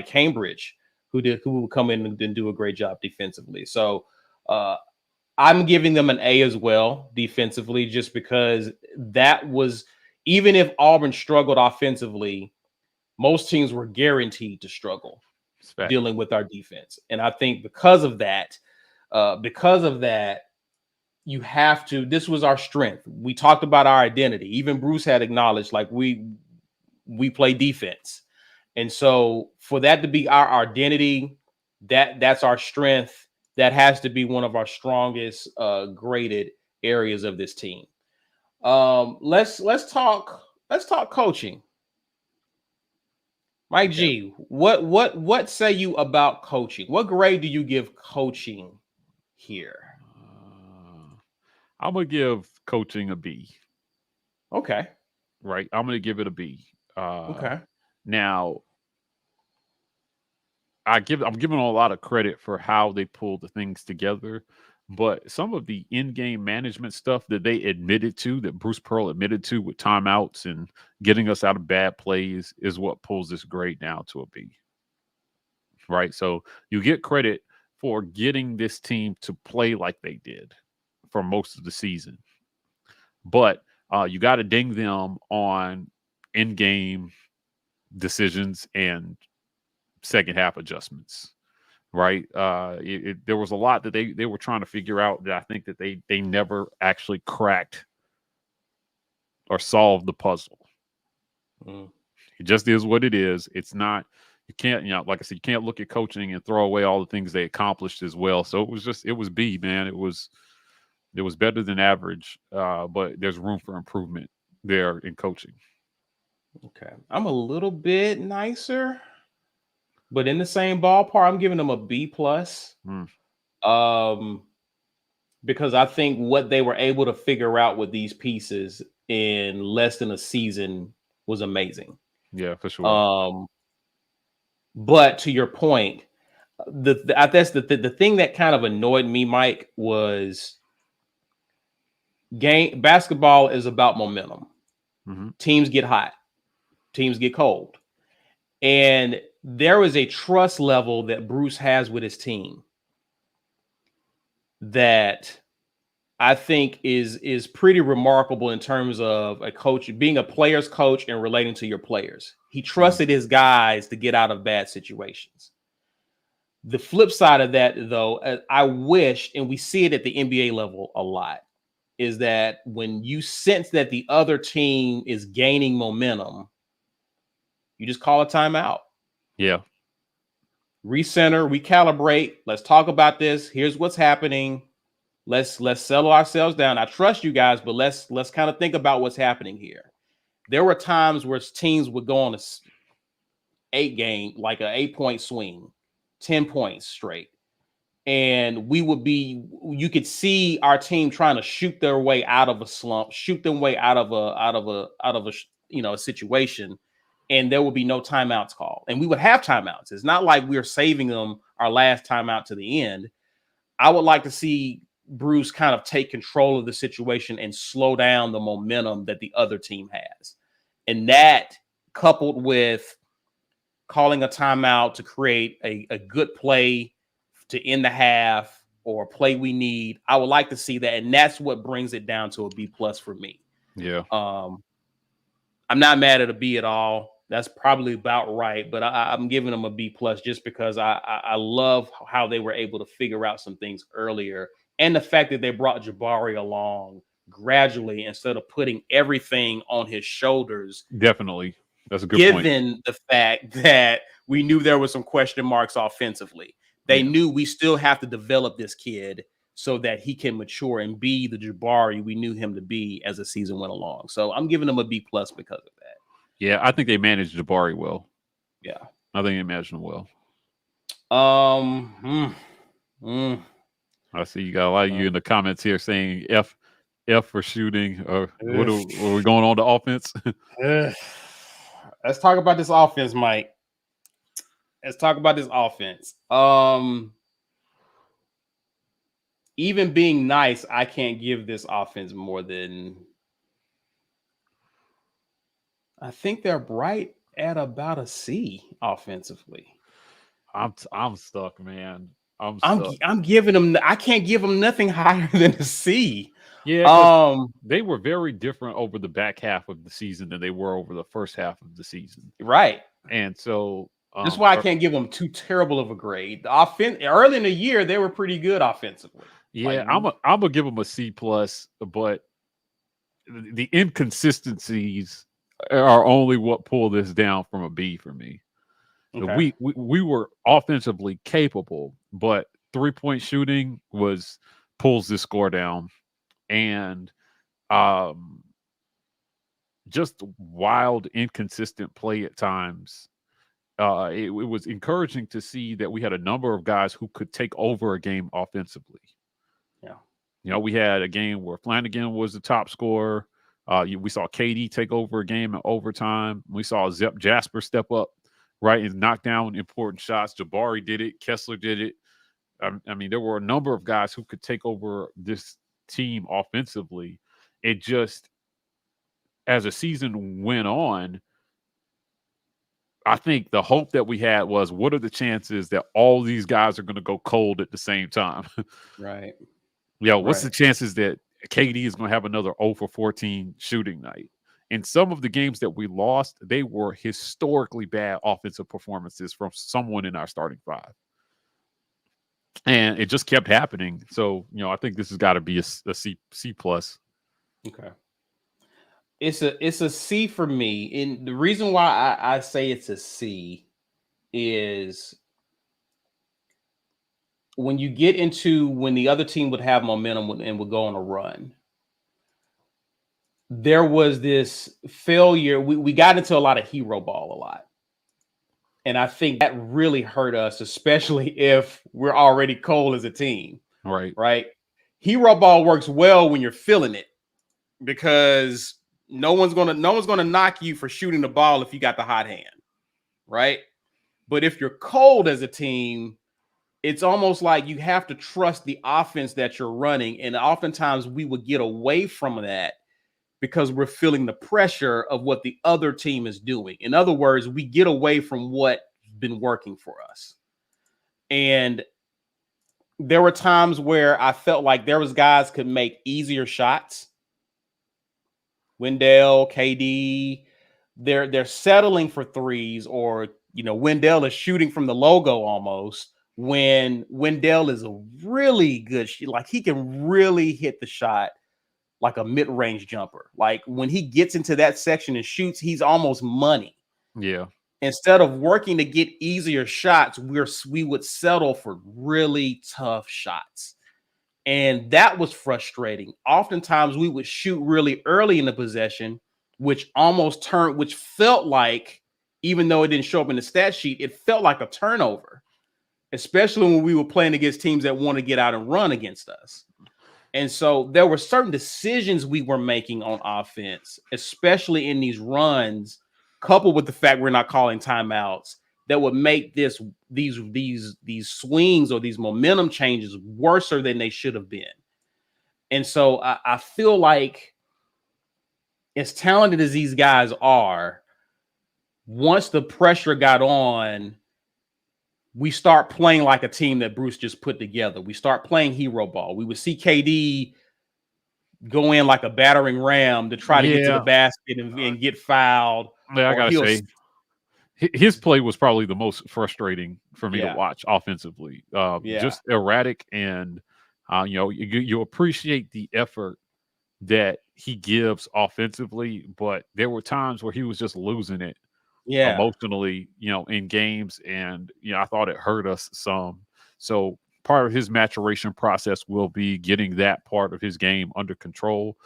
Cambridge who would come in and do a great job defensively. So I'm giving them an A as well defensively, just because that was, even if Auburn struggled offensively, most teams were guaranteed to struggle dealing with our defense. And I think because of that, you have to. This was our strength. We talked about our identity. Even Bruce had acknowledged, like, we play defense, and so for that to be our identity, that's our strength. That has to be one of our strongest graded areas of this team. Let's talk coaching. Mike G, what say you about coaching? What grade do you give coaching here? I'm gonna give coaching a B. Okay. Right, I'm gonna give it a B. Okay. Now, I'm giving them a lot of credit for how they pulled the things together, but some of the in-game management stuff that they admitted to, that Bruce Pearl admitted to with timeouts and getting us out of bad plays, is what pulls this grade down to a B. Right, so you get credit for getting this team to play like they did for most of the season, but you got to ding them on in-game decisions and second half adjustments, right? There was a lot that they were trying to figure out that I think that they never actually cracked or solved the puzzle. It just is what it is. It's not, you can't, like I said, you can't look at coaching and throw away all the things they accomplished as well. So it was B, man. It was better than average, but there's room for improvement there in coaching. Okay. I'm a little bit nicer, but in the same ballpark, I'm giving them a B plus. Because I think what they were able to figure out with these pieces in less than a season was amazing. Yeah, for sure. But to your point, I guess the thing that kind of annoyed me, Mike, was basketball is about momentum. Teams get hot, teams get cold, and there is a trust level that Bruce has with his team that I think is pretty remarkable in terms of a coach being a player's coach and relating to your players. He trusted his guys to get out of bad situations. The flip side of that, though, I wish, and we see it at the NBA level a lot, is that when you sense that the other team is gaining momentum, you just call a timeout. Yeah. Recenter, recalibrate. Let's talk about this. Here's what's happening. Let's settle ourselves down. I trust you guys, but let's kind of think about what's happening here. There were times where teams would go on a 8-point swing, 10 points straight. And you could see our team trying to shoot their way out of a slump, shoot their way out of a situation, and there would be no timeouts called. And we would have timeouts. It's not like we're saving them our last timeout to the end. I would like to see Bruce kind of take control of the situation and slow down the momentum that the other team has. And that, coupled with calling a timeout to create a good play to end the half or a play we need, I would like to see that. And that's what brings it down to a B plus for me. Yeah. I'm not mad at a B at all. That's probably about right, but I'm giving them a B plus just because I love how they were able to figure out some things earlier, and the fact that they brought Jabari along gradually instead of putting everything on his shoulders. Definitely, that's a good point. Given the fact that we knew there were some question marks offensively, they knew we still have to develop this kid so that he can mature and be the Jabari we knew him to be as the season went along. So I'm giving them a B plus because of that. Yeah, I think they managed Jabari well. Yeah. I think they managed him well. I see you got a lot of you in the comments here saying F for shooting. Or what are we going on to offense? Let's talk about this offense, Mike. Let's talk about this offense. Even being nice, I can't give this offense more than, I think they're right at about a C offensively. I'm stuck, man. I'm giving them. I can't give them nothing higher than a C. Yeah, they were very different over the back half of the season than they were over the first half of the season. Right, and so that's why I can't give them too terrible of a grade. The offense early in the year, they were pretty good offensively. Yeah, I'm gonna give them a C plus, but the inconsistencies are only what pull this down from a B for me. Okay. We were offensively capable, but 3-point shooting pulls this score down, and um, just wild, inconsistent play at times. It was encouraging to see that we had a number of guys who could take over a game offensively. Yeah. We had a game where Flanagan was the top scorer. We saw KD take over a game in overtime. We saw Zep Jasper step up, right, and knock down important shots. Jabari did it. Kessler did it. I mean, there were a number of guys who could take over this team offensively. It just, as a season went on, I think the hope that we had was, what are the chances that all these guys are going to go cold at the same time? Right. What's the chances that KD is going to have another 0 for 14 shooting night? In some of the games that we lost, they were historically bad offensive performances from someone in our starting five. And it just kept happening. So, I think this has got to be a C plus. Okay. It's a C for me. And the reason why I say it's a C is when you get into when the other team would have momentum and would go on a run. There was this failure. We got into a lot of hero ball a lot. And I think that really hurt us, especially if we're already cold as a team. Right. Right. Hero ball works well when you're feeling it, because no one's gonna knock you for shooting the ball if you got the hot hand. Right. But if you're cold as a team, it's almost like you have to trust the offense that you're running. And oftentimes we would get away from that because we're feeling the pressure of what the other team is doing. In other words, we get away from what's been working for us. And there were times where I felt like there was guys could make easier shots. Wendell, KD, they're settling for threes, or Wendell is shooting from the logo almost, when Wendell is a really good like he can really hit the shot like a mid-range jumper. Like when he gets into that section and shoots, he's almost money. Yeah. Instead of working to get easier shots, we would settle for really tough shots. And that was frustrating. Oftentimes we would shoot really early in the possession, which felt like, even though it didn't show up in the stat sheet, it felt like a turnover, especially when we were playing against teams that want to get out and run against us. And so there were certain decisions we were making on offense, especially in these runs, coupled with the fact we're not calling timeouts, that would make these swings or these momentum changes worse than they should have been. And so I feel like, as talented as these guys are, once the pressure got on, we start playing like a team that Bruce just put together. We start playing hero ball. We would see KD go in like a battering ram to try to get to the basket and get fouled. Yeah, I gotta say, his play was probably the most frustrating for me to watch offensively. Just erratic, and you appreciate the effort that he gives offensively, but there were times where he was just losing it. Emotionally, in games, and I thought it hurt us some. So part of his maturation process will be getting that part of his game under control,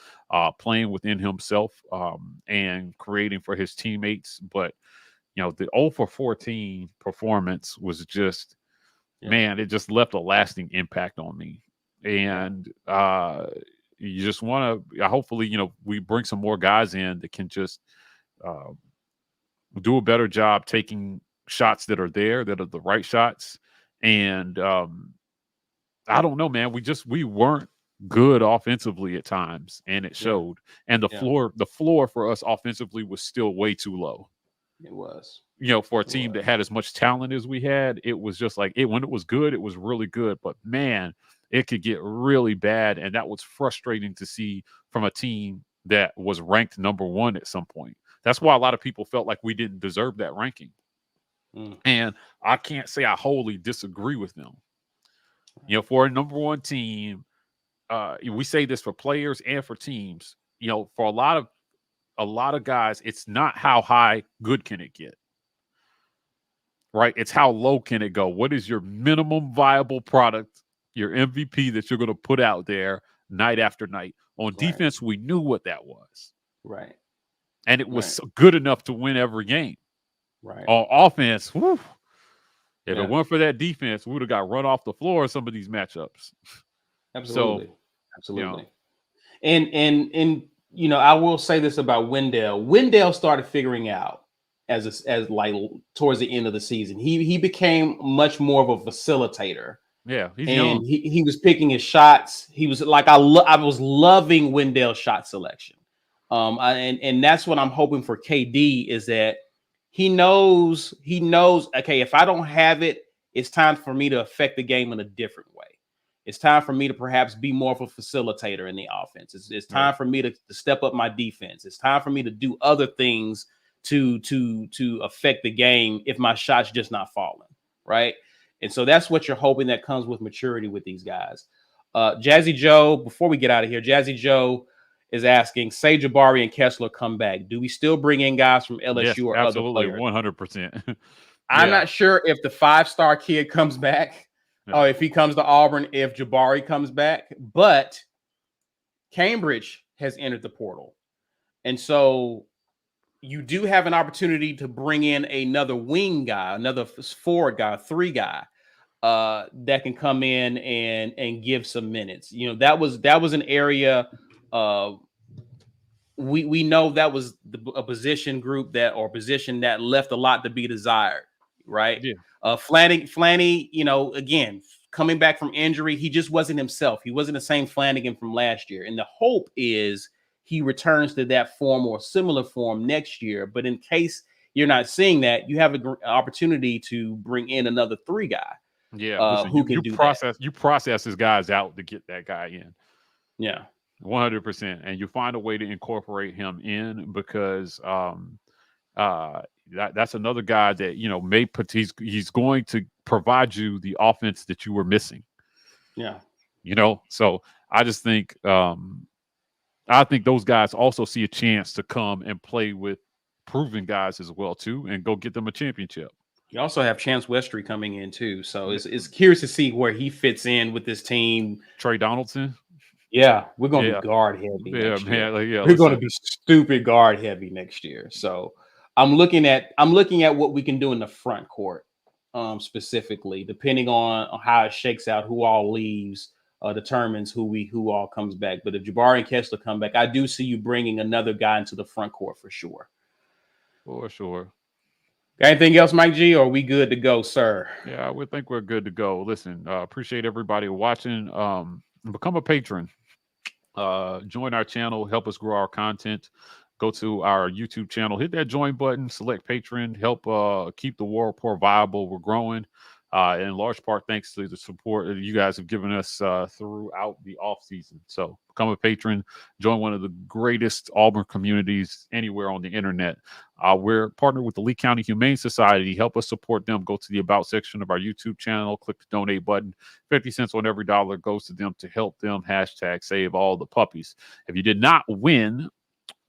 playing within himself, and creating for his teammates. But the 0 for 14 performance was just, man, it just left a lasting impact on me. And you just want to, hopefully, we bring some more guys in that can just do a better job taking shots that are the right shots. And I don't know, man, we weren't good offensively at times, and it showed. And the floor for us offensively was still way too low. It was. For a team that had as much talent as we had, it was just like, when it was good, it was really good. But man, it could get really bad, and that was frustrating to see from a team that was ranked number 1 at some point. That's why a lot of people felt like we didn't deserve that ranking. And I can't say I wholly disagree with them. For a number 1 team, we say this for players and for teams. For a lot of guys, it's not how high good can it get. right? It's how low can it go? What is your minimum viable product, your MVP that you're going to put out there night after night? On defense, we knew what that was. Right. And it was good enough to win every game. Right. On offense, whew, if Yeah. it weren't for that defense, we would have got run off the floor in some of these matchups. Absolutely. So, absolutely. You know. And you know, I will say this about Wendell. Wendell started figuring out as like towards the end of the season. He became much more of a facilitator. Yeah, he's and young. he was picking his shots. He was like, I was loving Wendell's shot selection. And that's what I'm hoping for KD is that he knows, okay, if I don't have it, it's time for me to affect the game in a different way. It's time for me to perhaps be more of a facilitator in the offense. It's time for me to step up my defense. It's time for me to do other things to affect the game if my shot's just not falling, right? And so that's what you're hoping that comes with maturity with these guys. Jazzy Joe, before we get out of here, Jazzy Joe is asking, say Jabari and Kessler come back. Do we still bring in guys from LSU or other players? 100%. I'm not sure if the 5-star kid comes back or if he comes to Auburn, if Jabari comes back, but Cambridge has entered the portal. And so you do have an opportunity to bring in another wing guy, another forward guy, 3 guy that can come in and give some minutes. You know, that was an area we know that was a position group position that left a lot to be desired, right? Yeah. Flanny, you know, again, coming back from injury, he just wasn't himself. He wasn't the same Flanagan from last year. And the hope is he returns to that form or similar form next year. But in case you're not seeing that, you have an opportunity to bring in another 3 guy. Yeah, listen, who can do that. You process his guys out to get that guy in. Yeah, 100%, and you find a way to incorporate him in because that's another guy that you know he's going to provide you the offense that you were missing. Yeah, you know, so I just think I think those guys also see a chance to come and play with proven guys as well too, and go get them a championship. You also have Chance Westry coming in too, so it's curious to see where he fits in with this team. Trey Donaldson. Yeah, we're going to be guard heavy. Yeah, man. We're going to be stupid guard heavy next year. So I'm looking at what we can do in the front court, specifically, depending on how it shakes out, who all leaves, determines who all comes back. But if Jabari and Kessler come back, I do see you bringing another guy into the front court for sure. For sure. Got anything else, Mike G, or are we good to go, sir? Yeah, we think we're good to go. Listen, appreciate everybody watching. Become a patron. Join our channel. Help us grow our content. Go to our YouTube channel. Hit that join button. Select patron. Help keep the War Report viable. We're growing. In large part thanks to the support that you guys have given us throughout the off season. So become a patron, join one of the greatest Auburn communities anywhere on the internet. We're partnered with the Lee County Humane Society. Help us support them. Go to the About section of our YouTube channel, click the donate button. 50 cents on every dollar goes to them to help them #save all the puppies. If you did not win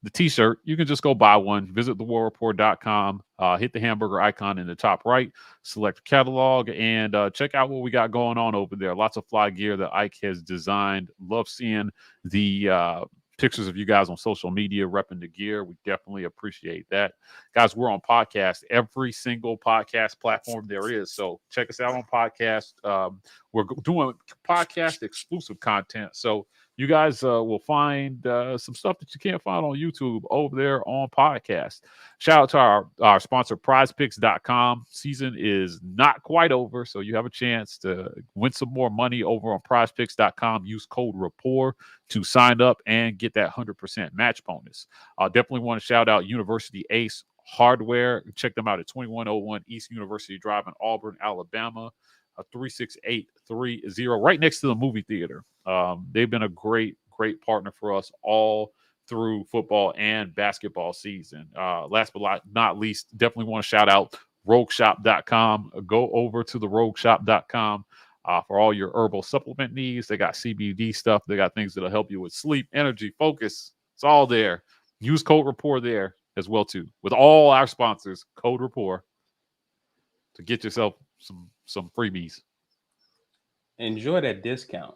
the t-shirt, you can just go buy one. Visit thewarreport.com, hit the hamburger icon in the top right, select catalog, and check out what we got going on over there. Lots of fly gear that Ike has designed. Love seeing the pictures of you guys on social media repping the gear. We definitely appreciate that. Guys, we're on podcast, every single podcast platform there is. So check us out on podcast. We're doing podcast exclusive content. So you guys will find some stuff that you can't find on YouTube over there on podcast. Shout out to our sponsor, prizepicks.com. Season is not quite over, so you have a chance to win some more money over on prizepicks.com. Use code RAPPORT to sign up and get that 100% match bonus. Definitely want to shout out University Ace Hardware. Check them out at 2101 East University Drive in Auburn, Alabama. 36830, right next to the movie theater. They've been a great partner for us all through football and basketball season. Last but not least, definitely want to shout out rogueshop.com. Go over to the rogueshop.com for all your herbal supplement needs. They got CBD stuff. They got things that'll help you with sleep, energy, focus. It's all there. Use code RAPPORT there as well too. With all our sponsors, code RAPPORT. to get yourself some freebies. Enjoy that discount.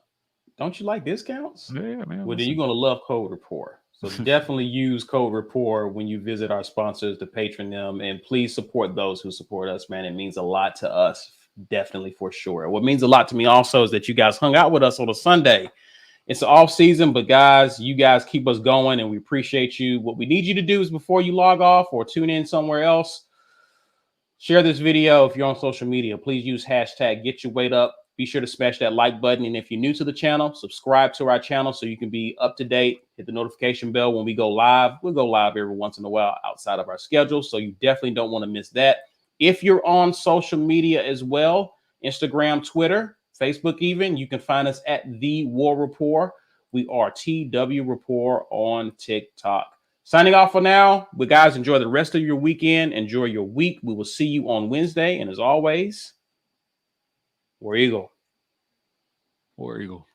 Don't you like discounts? Yeah, man. Well, then you're gonna love Code Rapport. So definitely use Code Rapport when you visit our sponsors to patron them, and please support those who support us, man. It means a lot to us, definitely for sure. What means a lot to me also is that you guys hung out with us on a Sunday. It's off season, but guys, you guys keep us going, and we appreciate you. What we need you to do is before you log off or tune in somewhere else, share this video. If you're on social media, please use hashtag Get Your Weight Up. Be sure to smash that like button. And if you're new to the channel, subscribe to our channel so you can be up to date. Hit the notification bell when we go live. We'll go live every once in a while outside of our schedule, so you definitely don't want to miss that. If you're on social media as well, Instagram, Twitter, Facebook even, you can find us at The War Rapport. We are TW Rapport on TikTok. Signing off for now. But guys, enjoy the rest of your weekend. Enjoy your week. We will see you on Wednesday. And as always, War Eagle. War Eagle.